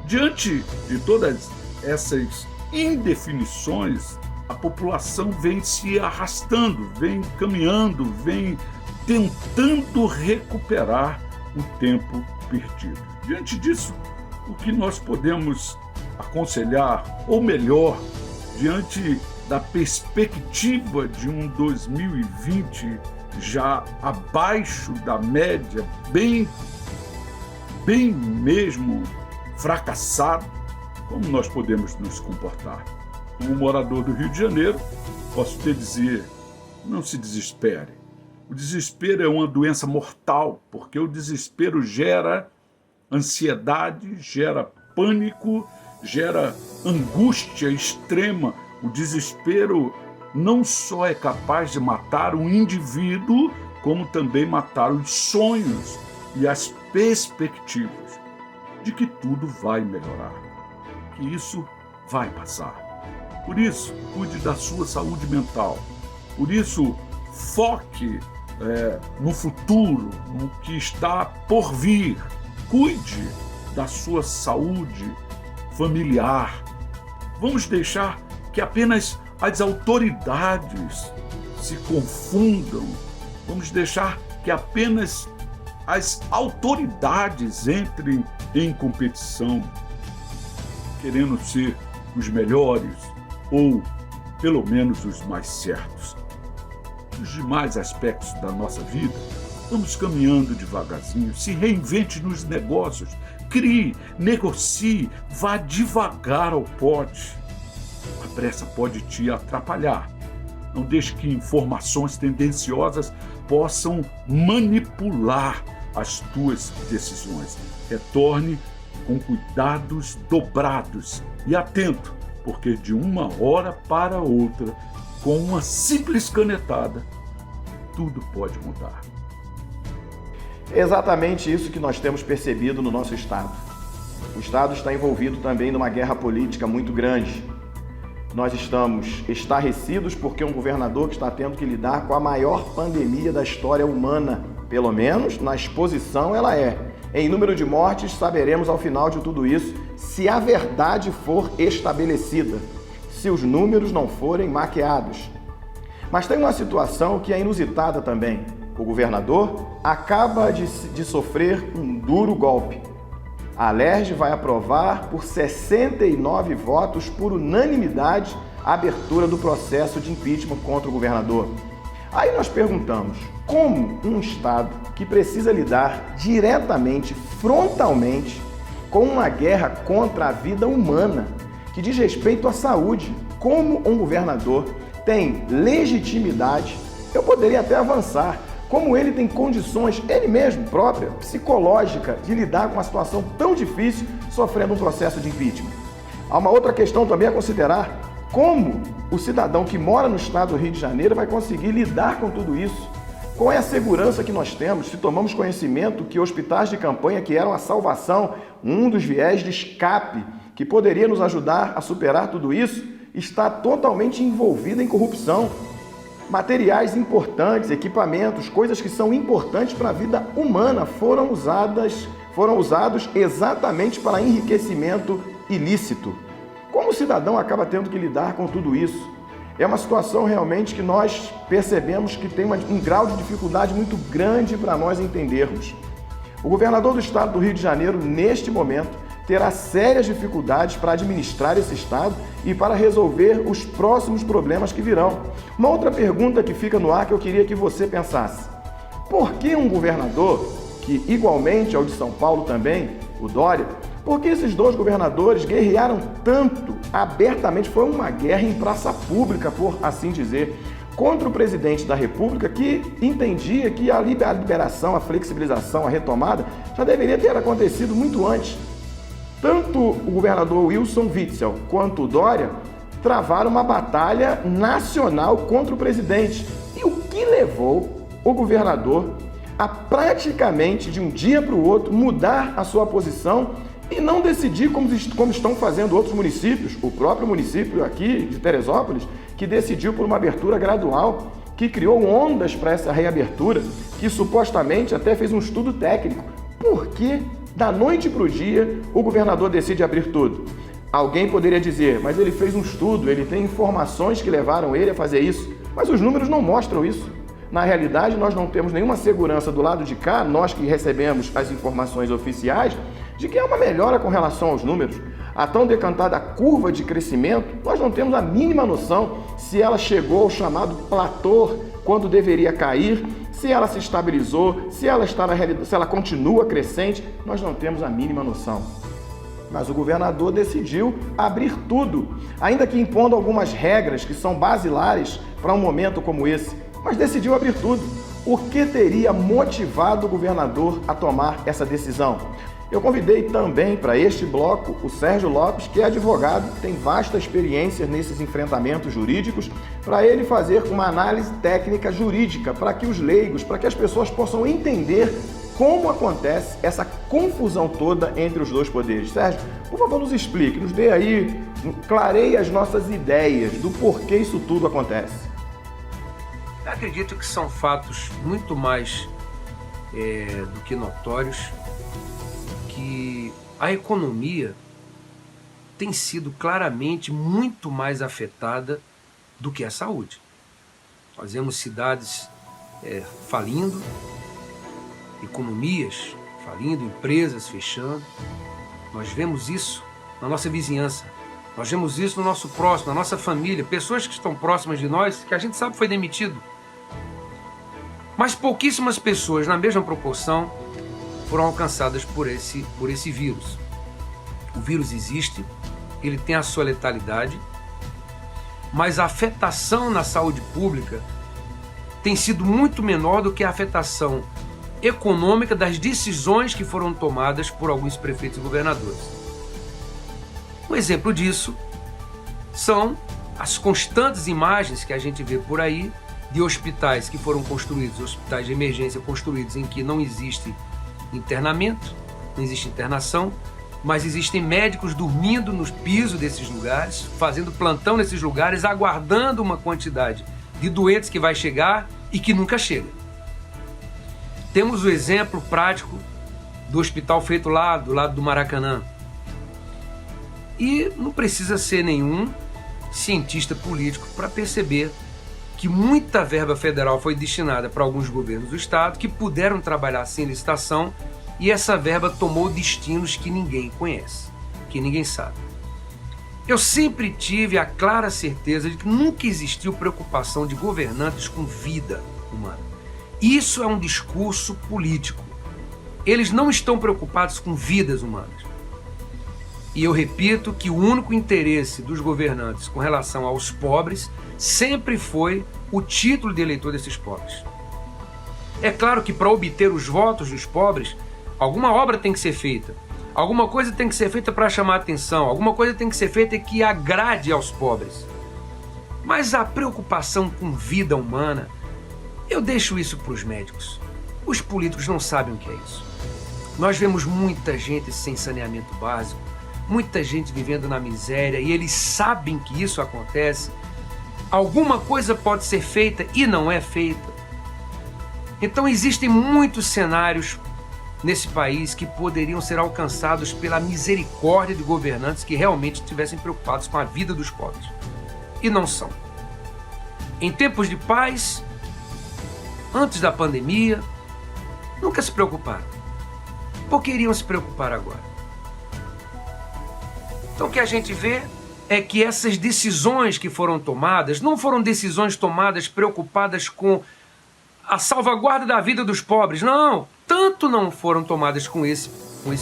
Speaker 16: Diante de todas essas indefinições, a população vem se arrastando, vem caminhando, vem tentando recuperar o tempo perdido. Diante disso, o que nós podemos aconselhar, ou melhor, diante da perspectiva de um 2020 já abaixo da média, bem mesmo fracassado, como nós podemos nos comportar? Como morador do Rio de Janeiro, posso te dizer, não se desespere. O desespero é uma doença mortal, porque o desespero gera ansiedade, gera pânico, gera angústia extrema. O desespero não só é capaz de matar o indivíduo, como também matar os sonhos e as perspectivas de que tudo vai melhorar, que isso vai passar. Por isso, cuide da sua saúde mental. Por isso, foque no futuro, no que está por vir. Cuide da sua saúde familiar. Vamos deixar que apenas as autoridades se confundam. Vamos deixar que apenas as autoridades entrem em competição, querendo ser os melhores ou, pelo menos, os mais certos. Nos demais aspectos da nossa vida, vamos caminhando devagarzinho, se reinvente nos negócios, crie, negocie, vá devagar ao pote. A pressa pode te atrapalhar. Não deixe que informações tendenciosas possam manipular as tuas decisões. Retorne com cuidados dobrados e atento, porque de uma hora para outra, com uma simples canetada, tudo pode mudar.
Speaker 1: É exatamente isso que nós temos percebido no nosso Estado. O Estado está envolvido também numa guerra política muito grande. Nós estamos estarrecidos porque um governador que está tendo que lidar com a maior pandemia da história humana, pelo menos na exposição ela é. Em número de mortes, saberemos ao final de tudo isso se a verdade for estabelecida, se os números não forem maquiados. Mas tem uma situação que é inusitada também. O governador acaba de sofrer um duro golpe. A Alerj vai aprovar por 69 votos por unanimidade a abertura do processo de impeachment contra o governador. Aí nós perguntamos, como um Estado que precisa lidar diretamente, frontalmente, com uma guerra contra a vida humana, que diz respeito à saúde, como um governador tem legitimidade, eu poderia até avançar, como ele tem condições, ele mesmo, própria, psicológica, de lidar com uma situação tão difícil, sofrendo um processo de impeachment. Há uma outra questão também a considerar, como o cidadão que mora no estado do Rio de Janeiro vai conseguir lidar com tudo isso? Qual é a segurança que nós temos se tomamos conhecimento que hospitais de campanha, que eram a salvação, um dos viés de escape, que poderia nos ajudar a superar tudo isso, está totalmente envolvido em corrupção? Materiais importantes, equipamentos, coisas que são importantes para a vida humana foram usados exatamente para enriquecimento ilícito. Como o cidadão acaba tendo que lidar com tudo isso? É uma situação realmente que nós percebemos que tem um grau de dificuldade muito grande para nós entendermos. O governador do estado do Rio de Janeiro, neste momento, terá sérias dificuldades para administrar esse estado e para resolver os próximos problemas que virão. Uma outra pergunta que fica no ar que eu queria que você pensasse. Por que um governador, que igualmente é o de São Paulo também, o Dória, por que esses dois governadores guerrearam tanto, abertamente, foi uma guerra em praça pública, por assim dizer, contra o presidente da República, que entendia que a liberação, a flexibilização, a retomada já deveria ter acontecido muito antes. Tanto o governador Wilson Witzel quanto o Dória travaram uma batalha nacional contra o presidente. E o que levou o governador a praticamente de um dia para o outro mudar a sua posição e não decidir como estão fazendo outros municípios, o próprio município aqui de Teresópolis, que decidiu por uma abertura gradual, que criou ondas para essa reabertura, que supostamente até fez um estudo técnico. Por que, da noite para o dia, o governador decide abrir tudo? Alguém poderia dizer, mas ele fez um estudo, ele tem informações que levaram ele a fazer isso, mas os números não mostram isso. Na realidade, nós não temos nenhuma segurança do lado de cá, nós que recebemos as informações oficiais, de que há uma melhora com relação aos números. A tão decantada curva de crescimento, nós não temos a mínima noção se ela chegou ao chamado platô, quando deveria cair, se ela se estabilizou, se ela está na realidade, se ela continua crescente, nós não temos a mínima noção. Mas o governador decidiu abrir tudo, ainda que impondo algumas regras que são basilares para um momento como esse, mas decidiu abrir tudo. O que teria motivado o governador a tomar essa decisão? Eu convidei também para este bloco o Sérgio Lopes, que é advogado, tem vasta experiência nesses enfrentamentos jurídicos, para ele fazer uma análise técnica jurídica, para que os leigos, para que as pessoas possam entender como acontece essa confusão toda entre os dois poderes. Sérgio, por favor, nos explique, nos dê aí, clareie as nossas ideias do porquê isso tudo acontece.
Speaker 4: Eu acredito que são fatos muito mais do que notórios, que a economia tem sido claramente muito mais afetada do que a saúde. Nós vemos cidades falindo, economias falindo, empresas fechando. Nós vemos isso na nossa vizinhança, nós vemos isso no nosso próximo, na nossa família, pessoas que estão próximas de nós, que a gente sabe foi demitido. Mas pouquíssimas pessoas, na mesma proporção, foram alcançadas por esse vírus. O vírus existe, ele tem a sua letalidade, mas a afetação na saúde pública tem sido muito menor do que a afetação econômica das decisões que foram tomadas por alguns prefeitos e governadores. Um exemplo disso são as constantes imagens que a gente vê por aí de hospitais que foram construídos, hospitais de emergência construídos em que não existe internamento, não existe internação, mas existem médicos dormindo no piso desses lugares, fazendo plantão nesses lugares, aguardando uma quantidade de doentes que vai chegar e que nunca chega. Temos o exemplo prático do hospital feito lá do lado do Maracanã. E não precisa ser nenhum cientista político para perceber que muita verba federal foi destinada para alguns governos do estado que puderam trabalhar sem licitação e essa verba tomou destinos que ninguém conhece, que ninguém sabe. Eu sempre tive a clara certeza de que nunca existiu preocupação de governantes com vida humana. Isso é um discurso político. Eles não estão preocupados com vidas humanas. E eu repito que o único interesse dos governantes com relação aos pobres sempre foi o título de eleitor desses pobres. É claro que para obter os votos dos pobres, alguma obra tem que ser feita, alguma coisa tem que ser feita para chamar atenção, alguma coisa tem que ser feita que agrade aos pobres. Mas a preocupação com vida humana, eu deixo isso para os médicos. Os políticos não sabem o que é isso. Nós vemos muita gente sem saneamento básico, muita gente vivendo na miséria e eles sabem que isso acontece. Alguma coisa pode ser feita e não é feita. Então existem muitos cenários nesse país que poderiam ser alcançados pela misericórdia de governantes que realmente estivessem preocupados com a vida dos pobres. E não são. Em tempos de paz, antes da pandemia, nunca se preocuparam. por que iriam se preocupar agora? Então o que a gente vê é que essas decisões que foram tomadas não foram decisões tomadas preocupadas com a salvaguarda da vida dos pobres, não. Tanto não foram tomadas com esse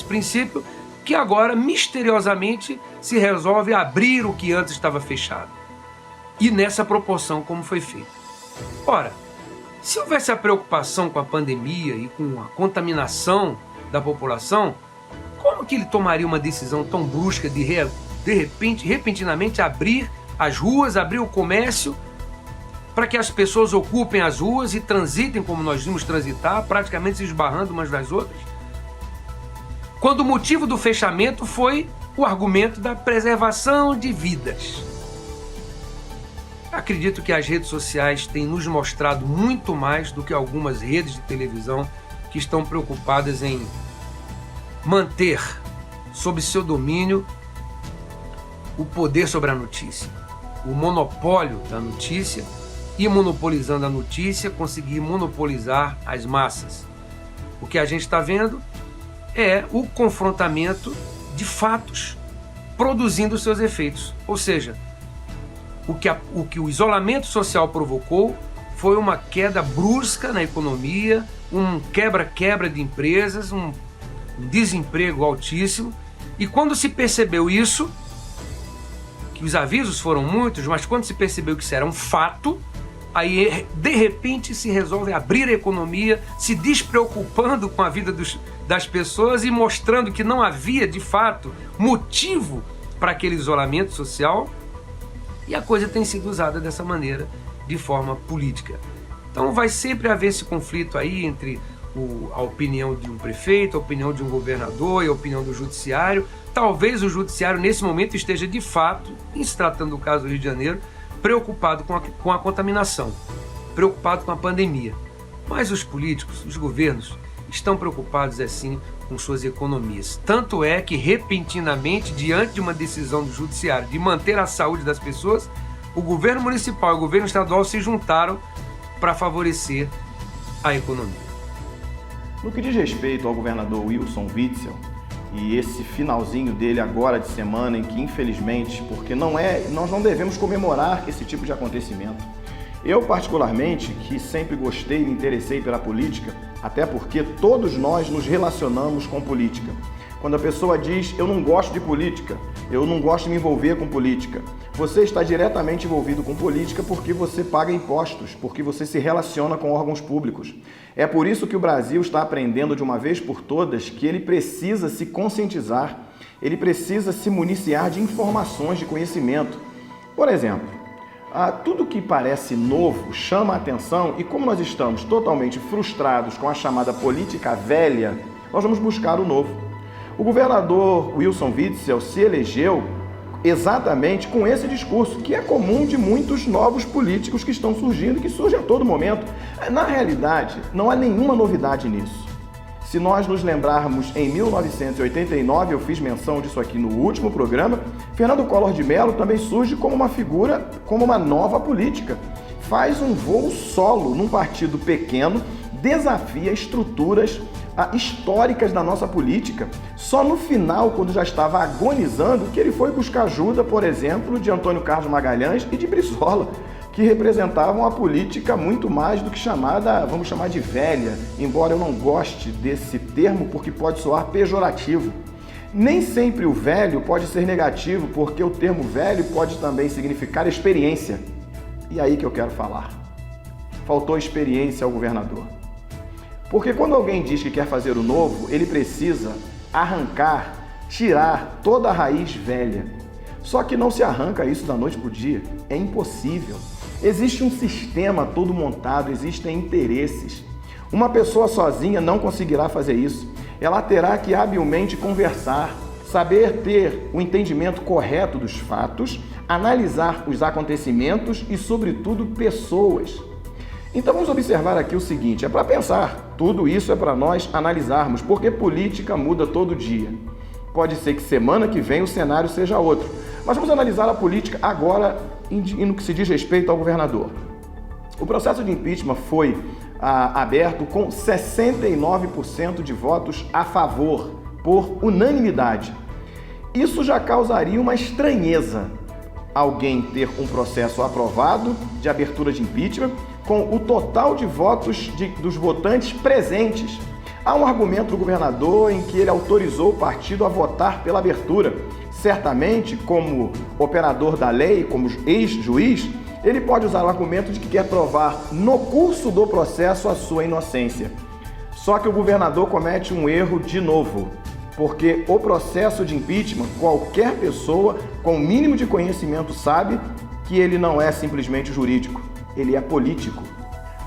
Speaker 4: princípio que agora misteriosamente se resolve abrir o que antes estava fechado. E nessa proporção como foi feito. Ora, se houvesse a preocupação com a pandemia e com a contaminação da população, como que ele tomaria uma decisão tão brusca de repente, repentinamente abrir as ruas, abrir o comércio para que as pessoas ocupem as ruas e transitem como nós vimos transitar, praticamente se esbarrando umas das outras? Quando o motivo do fechamento foi o argumento da preservação de vidas. Acredito que as redes sociais têm nos mostrado muito mais do que algumas redes de televisão que estão preocupadas em manter sob seu domínio o poder sobre a notícia, o monopólio da notícia, e monopolizando a notícia, conseguir monopolizar as massas. O que a gente está vendo é o confrontamento de fatos produzindo seus efeitos. Ou seja, o que o isolamento social provocou foi uma queda brusca na economia, um quebra-quebra de empresas, um desemprego altíssimo. E quando se percebeu isso, que os avisos foram muitos, mas quando se percebeu que isso era um fato, aí de repente se resolve abrir a economia, se despreocupando com a vida das pessoas e mostrando que não havia de fato motivo para aquele isolamento social, e a coisa tem sido usada dessa maneira, de forma política. Então vai sempre haver esse conflito aí entre a opinião de um prefeito, a opinião de um governador e a opinião do judiciário. Talvez o judiciário nesse momento esteja de fato, em se tratando do caso do Rio de Janeiro, preocupado com a contaminação, preocupado com a pandemia. Mas os políticos, os governos, estão preocupados assim com suas economias. Tanto é que repentinamente, diante de uma decisão do judiciário de manter a saúde das pessoas, o governo municipal e o governo estadual se juntaram para favorecer a economia.
Speaker 1: No que diz respeito ao governador Wilson Witzel, e esse finalzinho dele agora de semana em que, infelizmente, porque nós não devemos comemorar esse tipo de acontecimento. Eu, particularmente, que sempre gostei e me interessei pela política, até porque todos nós nos relacionamos com política. Quando a pessoa diz, eu não gosto de política, eu não gosto de me envolver com política, você está diretamente envolvido com política porque você paga impostos, porque você se relaciona com órgãos públicos. É por isso que o Brasil está aprendendo de uma vez por todas que ele precisa se conscientizar, ele precisa se municiar de informações, de conhecimento. Por exemplo, tudo que parece novo chama a atenção e como nós estamos totalmente frustrados com a chamada política velha, nós vamos buscar o novo. O governador Wilson Witzel se elegeu exatamente com esse discurso, que é comum de muitos novos políticos que estão surgindo e que surgem a todo momento. Na realidade, não há nenhuma novidade nisso. Se nós nos lembrarmos, em 1989, eu fiz menção disso aqui no último programa, Fernando Collor de Mello também surge como uma figura, como uma nova política. Faz um voo solo num partido pequeno, desafia estruturas históricas da nossa política. Só no final, quando já estava agonizando, que ele foi buscar ajuda, por exemplo, de Antônio Carlos Magalhães e de Brizola, que representavam a política muito mais do que vamos chamar de velha, embora eu não goste desse termo porque pode soar pejorativo. Nem sempre o velho pode ser negativo, porque o termo velho pode também significar experiência. E aí que eu quero falar. Faltou experiência ao governador. Porque quando alguém diz que quer fazer o novo, ele precisa arrancar, tirar toda a raiz velha. Só que não se arranca isso da noite para o dia. É impossível. Existe um sistema todo montado, existem interesses. Uma pessoa sozinha não conseguirá fazer isso. Ela terá que habilmente conversar, saber ter o entendimento correto dos fatos, analisar os acontecimentos e, sobretudo, pessoas. Então vamos observar aqui o seguinte, é para pensar, tudo isso é para nós analisarmos, porque política muda todo dia. Pode ser que semana que vem o cenário seja outro, mas vamos analisar a política agora no que se diz respeito ao governador. O processo de impeachment foi aberto com 69% de votos a favor, por unanimidade. Isso já causaria uma estranheza. Alguém ter um processo aprovado de abertura de impeachment com o total de votos dos votantes presentes. Há um argumento do governador em que ele autorizou o partido a votar pela abertura. Certamente, como operador da lei, como ex-juiz, ele pode usar o argumento de que quer provar no curso do processo a sua inocência. Só que o governador comete um erro de novo, porque o processo de impeachment, qualquer pessoa com o mínimo de conhecimento sabe que ele não é simplesmente jurídico, ele é político.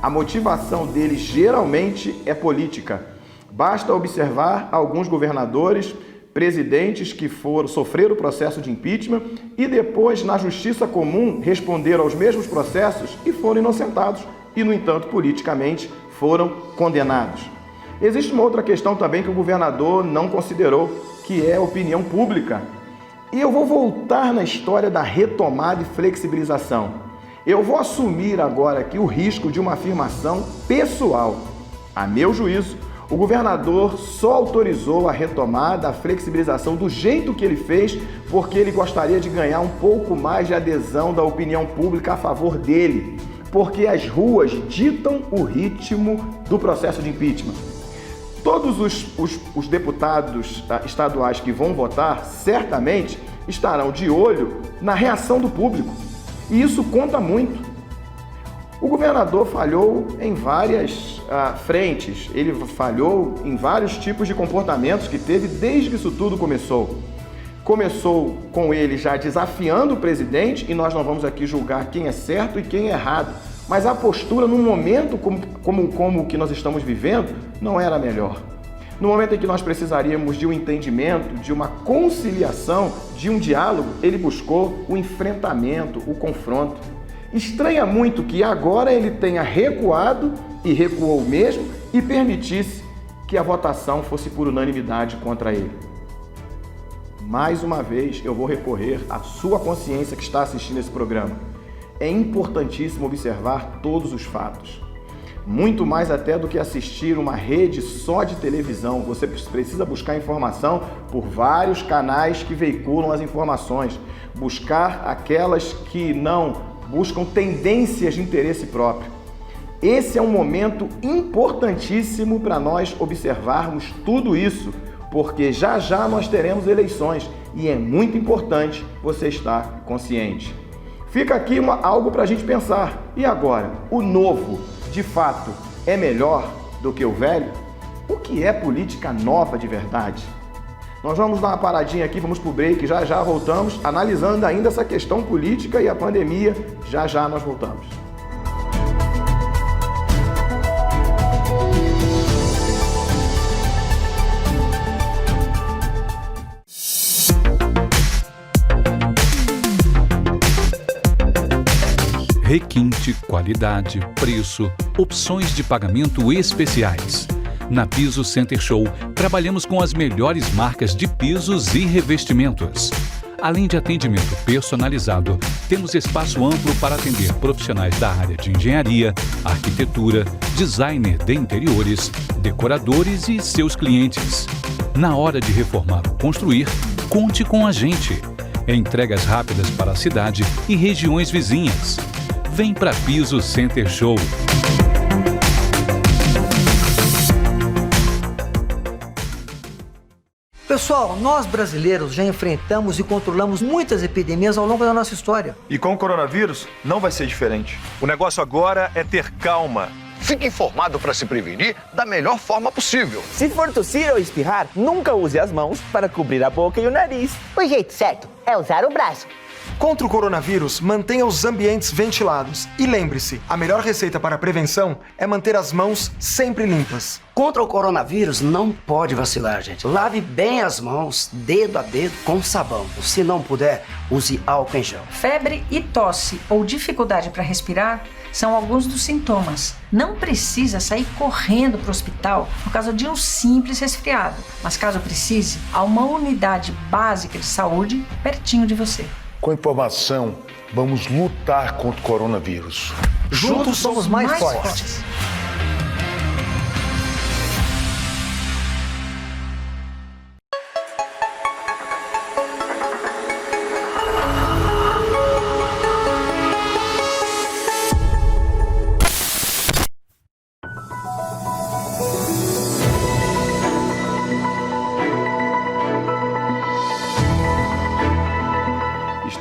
Speaker 1: A motivação dele geralmente é política. Basta observar alguns governadores, presidentes que sofreram o processo de impeachment e depois, na justiça comum, responderam aos mesmos processos e foram inocentados e, no entanto, politicamente foram condenados. Existe uma outra questão também que o governador não considerou, que é a opinião pública. E eu vou voltar na história da retomada e flexibilização. Eu vou assumir agora aqui o risco de uma afirmação pessoal. A meu juízo, o governador só autorizou a retomada, a flexibilização do jeito que ele fez, porque ele gostaria de ganhar um pouco mais de adesão da opinião pública a favor dele, porque as ruas ditam o ritmo do processo de impeachment. Todos os deputados estaduais que vão votar, certamente, estarão de olho na reação do público, e isso conta muito. O governador falhou em várias frentes, ele falhou em vários tipos de comportamentos que teve desde que isso tudo começou. Começou com ele já desafiando o presidente, e nós não vamos aqui julgar quem é certo e quem é errado, mas a postura num momento como o que nós estamos vivendo não era a melhor. No momento em que nós precisaríamos de um entendimento, de uma conciliação, de um diálogo, ele buscou o enfrentamento, o confronto. Estranha muito que agora ele tenha recuado, e recuou mesmo, e permitisse que a votação fosse por unanimidade contra ele. Mais uma vez, eu vou recorrer à sua consciência que está assistindo esse programa. É importantíssimo observar todos os fatos. Muito mais até do que assistir uma rede só de televisão. Você precisa buscar informação por vários canais que veiculam as informações. Buscar aquelas que não buscam tendências de interesse próprio. Esse é um momento importantíssimo para nós observarmos tudo isso, porque já já nós teremos eleições e é muito importante você estar consciente. Fica aqui algo para a gente pensar. E agora, o novo, de fato, é melhor do que o velho? O que é política nova de verdade? Nós vamos dar uma paradinha aqui, vamos pro break, já já voltamos, analisando ainda essa questão política e a pandemia, já já nós voltamos.
Speaker 5: Requinte, qualidade, preço, opções de pagamento especiais. Na Piso Center Show, trabalhamos com as melhores marcas de pisos e revestimentos. Além de atendimento personalizado, temos espaço amplo para atender profissionais da área de engenharia, arquitetura, designer de interiores, decoradores e seus clientes. Na hora de reformar ou construir, conte com a gente. Entregas rápidas para a cidade e regiões vizinhas. Vem para Piso Center Show.
Speaker 6: Pessoal, nós brasileiros já enfrentamos e controlamos muitas epidemias ao longo da nossa história.
Speaker 7: E com o coronavírus, não vai ser diferente.
Speaker 8: O negócio agora é ter calma.
Speaker 9: Fique informado para se prevenir da melhor forma possível.
Speaker 10: Se for tossir ou espirrar, nunca use as mãos para cobrir a boca e o nariz.
Speaker 11: O jeito certo é usar o braço.
Speaker 12: Contra o coronavírus, mantenha os ambientes ventilados. E lembre-se, a melhor receita para a prevenção é manter as mãos sempre limpas.
Speaker 13: Contra o coronavírus, não pode vacilar, gente. Lave bem as mãos, dedo a dedo, com sabão. Se não puder, use álcool em gel.
Speaker 14: Febre e tosse ou dificuldade para respirar são alguns dos sintomas. Não precisa sair correndo para o hospital por causa de um simples resfriado. Mas caso precise, há uma unidade básica de saúde pertinho de você.
Speaker 15: Com informação, vamos lutar contra o coronavírus.
Speaker 6: Juntos somos mais fortes.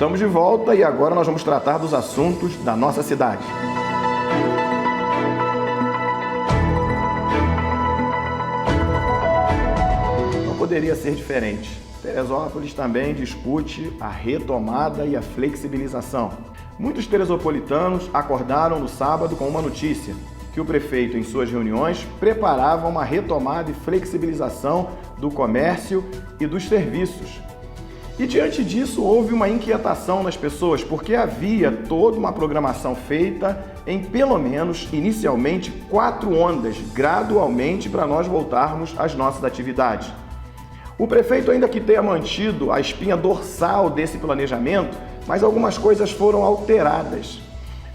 Speaker 1: Estamos de volta e agora nós vamos tratar dos assuntos da nossa cidade. Não poderia ser diferente. Teresópolis também discute a retomada e a flexibilização. Muitos teresopolitanos acordaram no sábado com uma notícia, que o prefeito, em suas reuniões, preparava uma retomada e flexibilização do comércio e dos serviços. E diante disso houve uma inquietação nas pessoas, porque havia toda uma programação feita em pelo menos, inicialmente, 4 ondas, gradualmente, para nós voltarmos às nossas atividades. O prefeito ainda que tenha mantido a espinha dorsal desse planejamento, mas algumas coisas foram alteradas.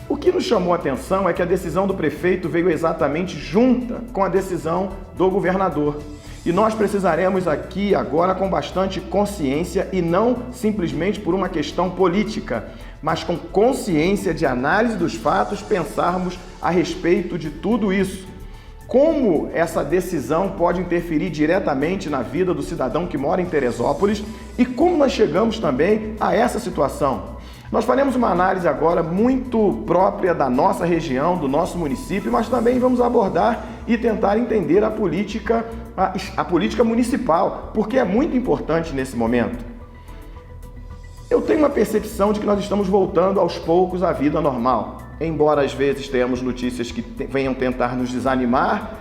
Speaker 1: O que nos chamou a atenção é que a decisão do prefeito veio exatamente junta com a decisão do governador. E nós precisaremos aqui agora com bastante consciência e não simplesmente por uma questão política, mas com consciência de análise dos fatos, pensarmos a respeito de tudo isso. Como essa decisão pode interferir diretamente na vida do cidadão que mora em Teresópolis e como nós chegamos também a essa situação. Nós faremos uma análise agora muito própria da nossa região, do nosso município, mas também vamos abordar e tentar entender a política municipal, porque é muito importante nesse momento. Eu tenho uma percepção de que nós estamos voltando aos poucos à vida normal. Embora às vezes tenhamos notícias que venham tentar nos desanimar,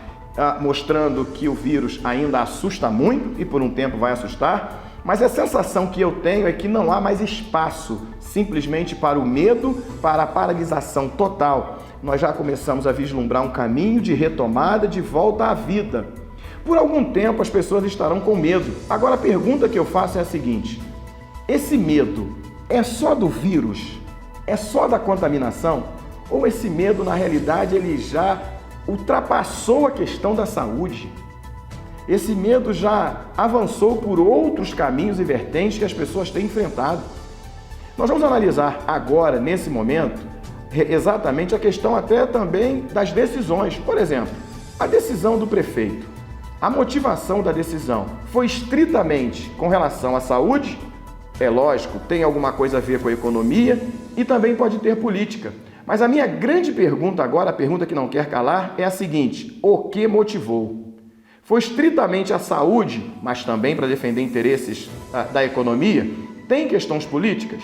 Speaker 1: mostrando que o vírus ainda assusta muito e por um tempo vai assustar, mas a sensação que eu tenho é que não há mais espaço simplesmente para o medo, para a paralisação total. Nós já começamos a vislumbrar um caminho de retomada, de volta à vida. Por algum tempo as pessoas estarão com medo. Agora a pergunta que eu faço é a seguinte: esse medo é só do vírus? É só da contaminação? Ou esse medo, na realidade, ele já ultrapassou a questão da saúde? Esse medo já avançou por outros caminhos e vertentes que as pessoas têm enfrentado. Nós vamos analisar agora, nesse momento, exatamente a questão até também das decisões. Por exemplo, a decisão do prefeito. A motivação da decisão foi estritamente com relação à saúde? É lógico, tem alguma coisa a ver com a economia e também pode ter política. Mas a minha grande pergunta agora, a pergunta que não quer calar, é a seguinte: o que motivou? Foi estritamente a saúde, mas também para defender interesses da economia? Tem questões políticas?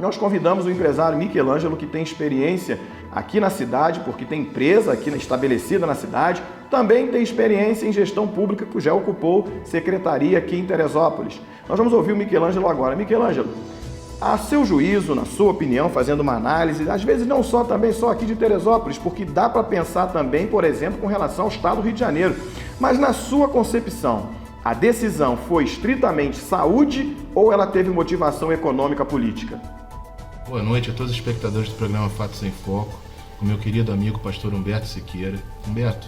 Speaker 1: Nós convidamos o empresário Michelangelo, que tem experiência aqui na cidade, porque tem empresa aqui estabelecida na cidade, também tem experiência em gestão pública, que já ocupou secretaria aqui em Teresópolis. Nós vamos ouvir o Michelangelo agora. Michelangelo, a seu juízo, na sua opinião, fazendo uma análise, às vezes não só aqui de Teresópolis, porque dá para pensar também, por exemplo, com relação ao estado do Rio de Janeiro. Mas na sua concepção, a decisão foi estritamente saúde ou ela teve motivação econômica política?
Speaker 17: Boa noite a todos os espectadores do programa Fatos em Foco, com meu querido amigo pastor Humberto Siqueira. Humberto,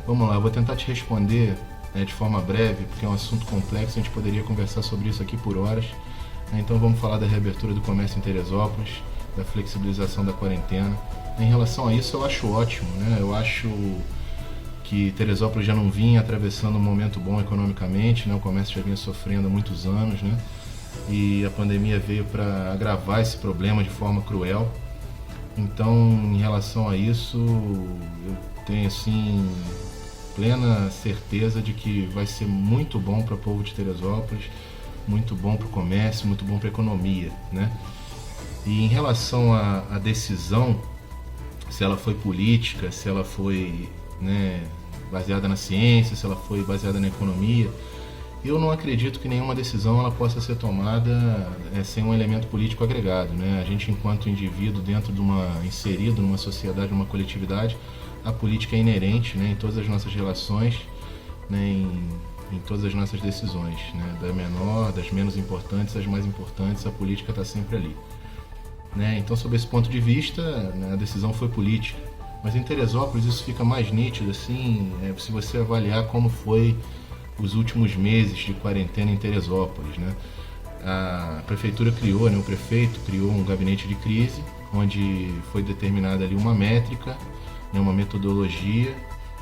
Speaker 17: vamos lá, eu vou tentar te responder de forma breve, porque é um assunto complexo, a gente poderia conversar sobre isso aqui por horas. Então vamos falar da reabertura do comércio em Teresópolis, da flexibilização da quarentena. Em relação a isso eu acho ótimo, né? Eu acho que Teresópolis já não vinha atravessando um momento bom economicamente, né? O comércio já vinha sofrendo há muitos anos, né? E a pandemia veio para agravar esse problema de forma cruel. Então, em relação a isso, eu tenho assim plena certeza de que vai ser muito bom para o povo de Teresópolis, muito bom para o comércio, muito bom para a economia, né? E em relação à decisão, se ela foi política, se ela foi, né, baseada na ciência, se ela foi baseada na economia, eu não acredito que nenhuma decisão ela possa ser tomada sem um elemento político agregado, né? A gente, enquanto indivíduo inserido numa sociedade, numa coletividade, a política é inerente, né, em todas as nossas relações, né, em todas as nossas decisões, né, das menos importantes às mais importantes, a política está sempre ali, né? Então, sob esse ponto de vista, né, a decisão foi política. Mas em Teresópolis isso fica mais nítido, assim, se você avaliar como foi os últimos meses de quarentena em Teresópolis, né? A prefeitura criou, né, o prefeito criou um gabinete de crise, onde foi determinada ali uma métrica, né, uma metodologia,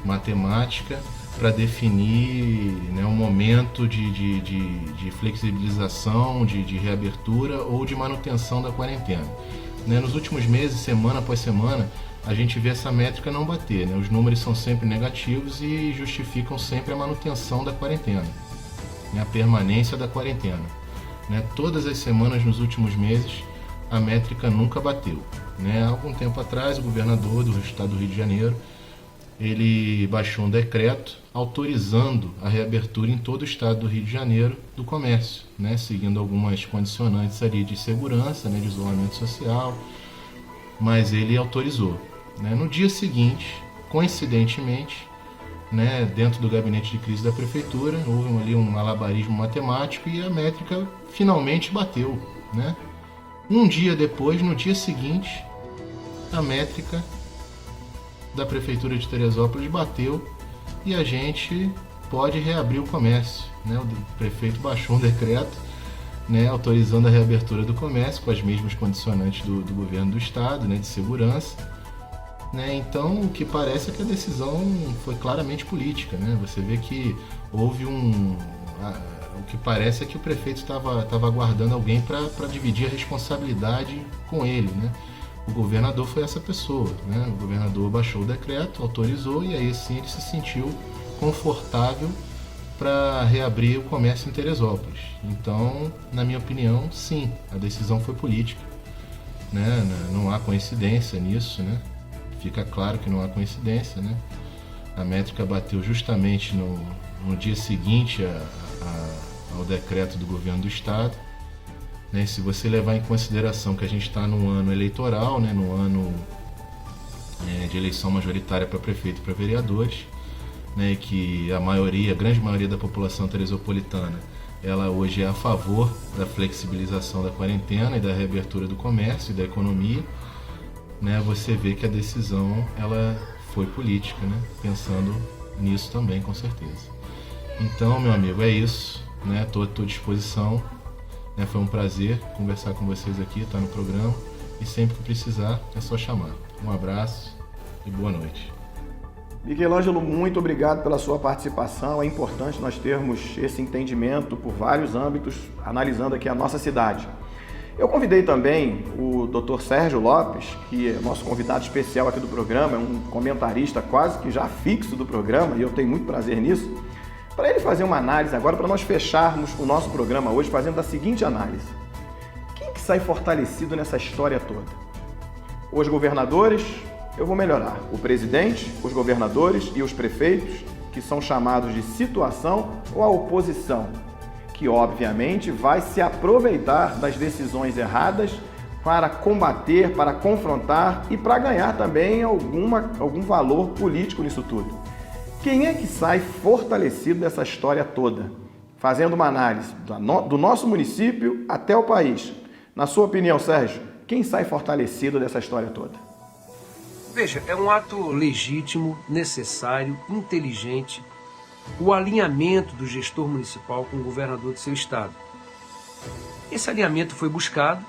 Speaker 17: matemática para definir, né, um momento de flexibilização, de reabertura ou de manutenção da quarentena. Né, nos últimos meses, semana após semana, a gente vê essa métrica não bater, né? Os números são sempre negativos e justificam sempre a manutenção da quarentena, né? A permanência da quarentena. Né? Todas as semanas nos últimos meses, a métrica nunca bateu. Né? Há algum tempo atrás, o governador do estado do Rio de Janeiro, ele baixou um decreto autorizando a reabertura em todo o estado do Rio de Janeiro do comércio, né? Seguindo algumas condicionantes ali de segurança, né? De isolamento social, mas ele autorizou. Né? No dia seguinte, coincidentemente, né, dentro do gabinete de crise da prefeitura, houve ali um malabarismo matemático e a métrica finalmente bateu. Né? Um dia depois, no dia seguinte, a métrica da prefeitura de Teresópolis bateu e a gente pode reabrir o comércio. Né? O prefeito baixou um decreto, né, autorizando a reabertura do comércio com as mesmas condicionantes do governo do estado, né, de segurança. Né? Então, o que parece é que a decisão foi claramente política. Né? Você vê que houve o que parece é que o prefeito estava aguardando alguém para dividir a responsabilidade com ele. Né? O governador foi essa pessoa. Né? O governador baixou o decreto, autorizou e aí sim ele se sentiu confortável para reabrir o comércio em Teresópolis. Então, na minha opinião, sim, a decisão foi política. Né? Não há coincidência nisso, né? Fica claro que não há coincidência. Né? A métrica bateu justamente no dia seguinte ao decreto do governo do estado. Né? Se você levar em consideração que a gente está num ano eleitoral, né? No ano de eleição majoritária para prefeito e para vereadores, né, que a grande maioria da população teresopolitana, ela hoje é a favor da flexibilização da quarentena e da reabertura do comércio e da economia, né, você vê que a decisão ela foi política, né, pensando nisso também, com certeza. Então, meu amigo, é isso, né, estou à tua disposição, né, foi um prazer conversar com vocês aqui, estar no programa, e sempre que precisar é só chamar. Um abraço e boa noite.
Speaker 1: Michelangelo, muito obrigado pela sua participação. É importante nós termos esse entendimento por vários âmbitos, analisando aqui a nossa cidade. Eu convidei também o Dr. Sérgio Lopes, que é nosso convidado especial aqui do programa, é um comentarista quase que já fixo do programa, e eu tenho muito prazer nisso, para ele fazer uma análise agora, para nós fecharmos o nosso programa hoje fazendo a seguinte análise. Quem que sai fortalecido nessa história toda? Os governadores? Eu vou melhorar. O presidente, os governadores e os prefeitos, que são chamados de situação, ou a oposição, que obviamente vai se aproveitar das decisões erradas para combater, para confrontar e para ganhar também algum valor político nisso tudo. Quem é que sai fortalecido dessa história toda? Fazendo uma análise do nosso município até o país. Na sua opinião, Sérgio, quem sai fortalecido dessa história toda?
Speaker 4: Veja, é um ato legítimo, necessário, inteligente, o alinhamento do gestor municipal com o governador do seu estado. Esse alinhamento foi buscado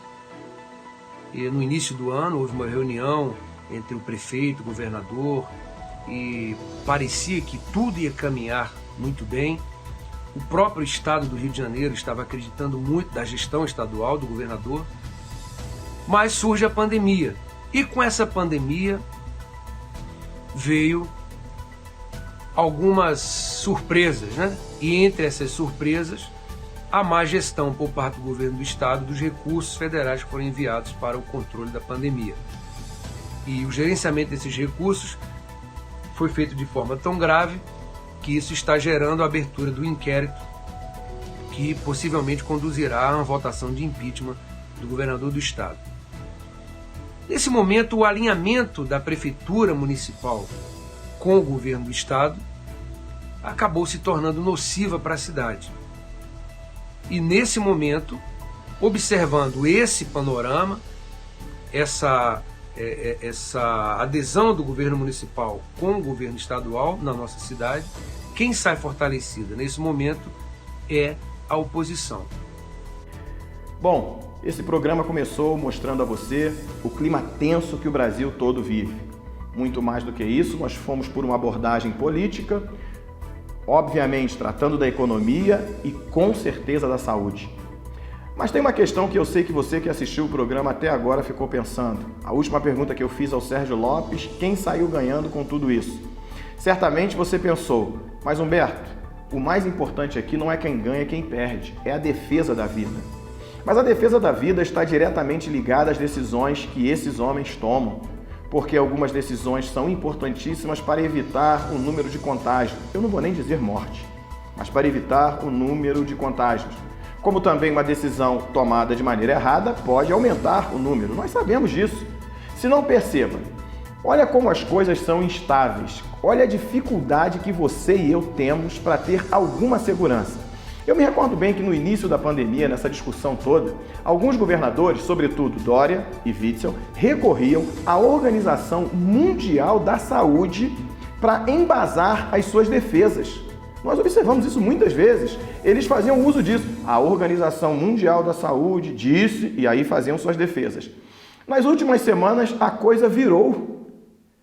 Speaker 4: e no início do ano houve uma reunião entre o prefeito, o governador, e parecia que tudo ia caminhar muito bem. O próprio estado do Rio de Janeiro estava acreditando muito da gestão estadual do governador, mas surge a pandemia. E com essa pandemia veio algumas surpresas, né? E entre essas surpresas, a má gestão por parte do governo do estado dos recursos federais que foram enviados para o controle da pandemia. E o gerenciamento desses recursos foi feito de forma tão grave que isso está gerando a abertura do inquérito que possivelmente conduzirá a uma votação de impeachment do governador do estado. Nesse momento, o alinhamento da prefeitura municipal com o governo do estado acabou se tornando nociva para a cidade. E nesse momento, observando esse panorama, essa adesão do governo municipal com o governo estadual na nossa cidade, quem sai fortalecida nesse momento é a oposição.
Speaker 1: Bom, esse programa começou mostrando a você o clima tenso que o Brasil todo vive. Muito mais do que isso, nós fomos por uma abordagem política, obviamente tratando da economia e com certeza da saúde. Mas tem uma questão que eu sei que você que assistiu o programa até agora ficou pensando. A última pergunta que eu fiz ao Sérgio Lopes, quem saiu ganhando com tudo isso? Certamente você pensou, mas Humberto, o mais importante aqui não é quem ganha, quem perde, é a defesa da vida. Mas a defesa da vida está diretamente ligada às decisões que esses homens tomam, porque algumas decisões são importantíssimas para evitar o número de contágios. Eu não vou nem dizer morte, mas para evitar o número de contágios. Como também uma decisão tomada de maneira errada pode aumentar o número. Nós sabemos disso. Se não, perceba, olha como as coisas são instáveis. Olha a dificuldade que você e eu temos para ter alguma segurança. Eu me recordo bem que no início da pandemia, nessa discussão toda, alguns governadores, sobretudo Dória e Witzel, recorriam à Organização Mundial da Saúde para embasar as suas defesas. Nós observamos isso muitas vezes. Eles faziam uso disso. A Organização Mundial da Saúde disse, e aí faziam suas defesas. Nas últimas semanas, a coisa virou.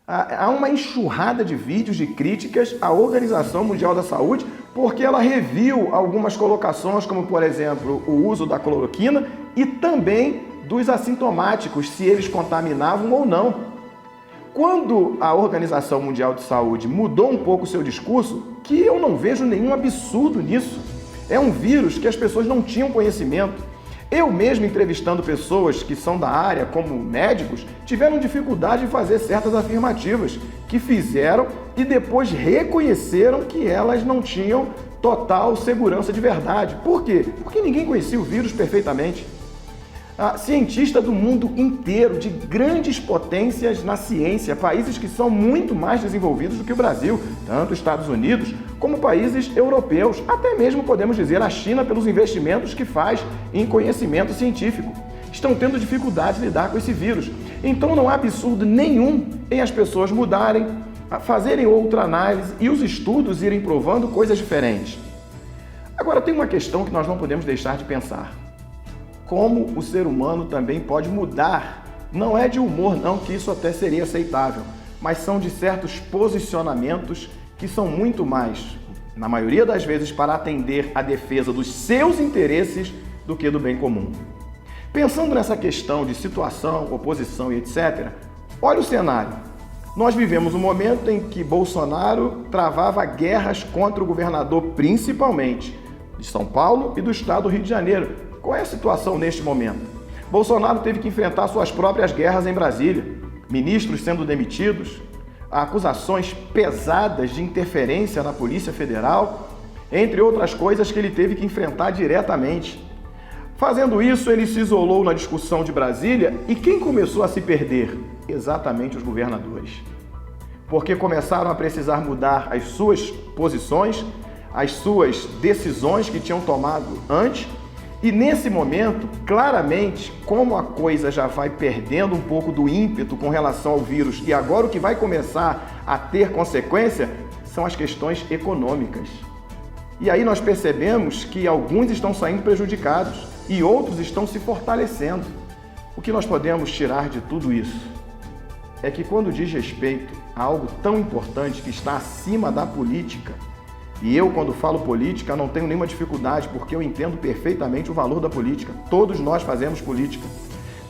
Speaker 1: Há uma enxurrada de vídeos de críticas à Organização Mundial da Saúde, porque ela reviu algumas colocações, como, por exemplo, o uso da cloroquina e também dos assintomáticos, se eles contaminavam ou não. Quando a Organização Mundial de Saúde mudou um pouco o seu discurso, que eu não vejo nenhum absurdo nisso, é um vírus que as pessoas não tinham conhecimento. Eu mesmo, entrevistando pessoas que são da área, como médicos, tiveram dificuldade em fazer certas afirmativas, que fizeram e depois reconheceram que elas não tinham total segurança de verdade. Por quê? Porque ninguém conhecia o vírus perfeitamente. Cientistas do mundo inteiro, de grandes potências na ciência, países que são muito mais desenvolvidos do que o Brasil, tanto Estados Unidos como países europeus, até mesmo podemos dizer a China pelos investimentos que faz em conhecimento científico. Estão tendo dificuldade de lidar com esse vírus. Então não há absurdo nenhum em as pessoas mudarem, fazerem outra análise e os estudos irem provando coisas diferentes. Agora tem uma questão que nós não podemos deixar de pensar. Como o ser humano também pode mudar. Não é de humor não, que isso até seria aceitável, mas são de certos posicionamentos que são muito mais, na maioria das vezes, para atender à defesa dos seus interesses do que do bem comum. Pensando nessa questão de situação, oposição e etc., olha o cenário. Nós vivemos um momento em que Bolsonaro travava guerras contra o governador, principalmente de São Paulo e do estado do Rio de Janeiro. Qual é a situação neste momento? Bolsonaro teve que enfrentar suas próprias guerras em Brasília, ministros sendo demitidos, acusações pesadas de interferência na Polícia Federal, entre outras coisas que ele teve que enfrentar diretamente. Fazendo isso, ele se isolou na discussão de Brasília e quem começou a se perder? Exatamente os governadores. Porque começaram a precisar mudar as suas posições, as suas decisões que tinham tomado antes. E nesse momento, claramente, como a coisa já vai perdendo um pouco do ímpeto com relação ao vírus e agora o que vai começar a ter consequência são as questões econômicas. E aí nós percebemos que alguns estão saindo prejudicados e outros estão se fortalecendo. O que nós podemos tirar de tudo isso é que quando diz respeito a algo tão importante que está acima da política, e eu, quando falo política, não tenho nenhuma dificuldade, porque eu entendo perfeitamente o valor da política. Todos nós fazemos política.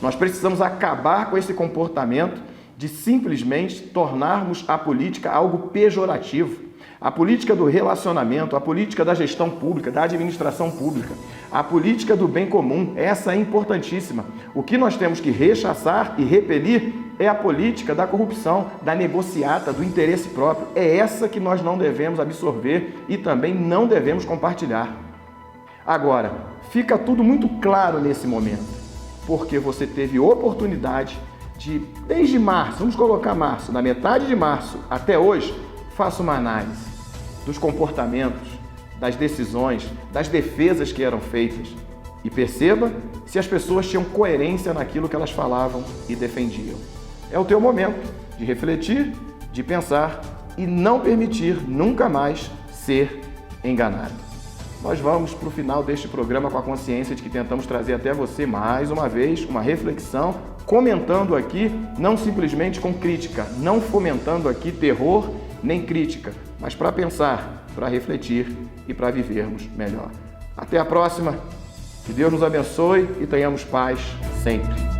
Speaker 1: Nós precisamos acabar com esse comportamento de simplesmente tornarmos a política algo pejorativo. A política do relacionamento, a política da gestão pública, da administração pública, a política do bem comum, essa é importantíssima. O que nós temos que rechaçar e repelir é a política da corrupção, da negociata, do interesse próprio. É essa que nós não devemos absorver e também não devemos compartilhar. Agora, fica tudo muito claro nesse momento, porque você teve oportunidade de, desde março, vamos colocar março, da metade de março até hoje, faça uma análise dos comportamentos, das decisões, das defesas que eram feitas e perceba se as pessoas tinham coerência naquilo que elas falavam e defendiam. É o teu momento de refletir, de pensar e não permitir nunca mais ser enganado. nós vamos para o final deste programa com a consciência de que tentamos trazer até você, mais uma vez, uma reflexão, comentando aqui, não simplesmente com crítica, não fomentando aqui terror nem crítica, mas para pensar, para refletir e para vivermos melhor. Até a próxima, que Deus nos abençoe e tenhamos paz sempre.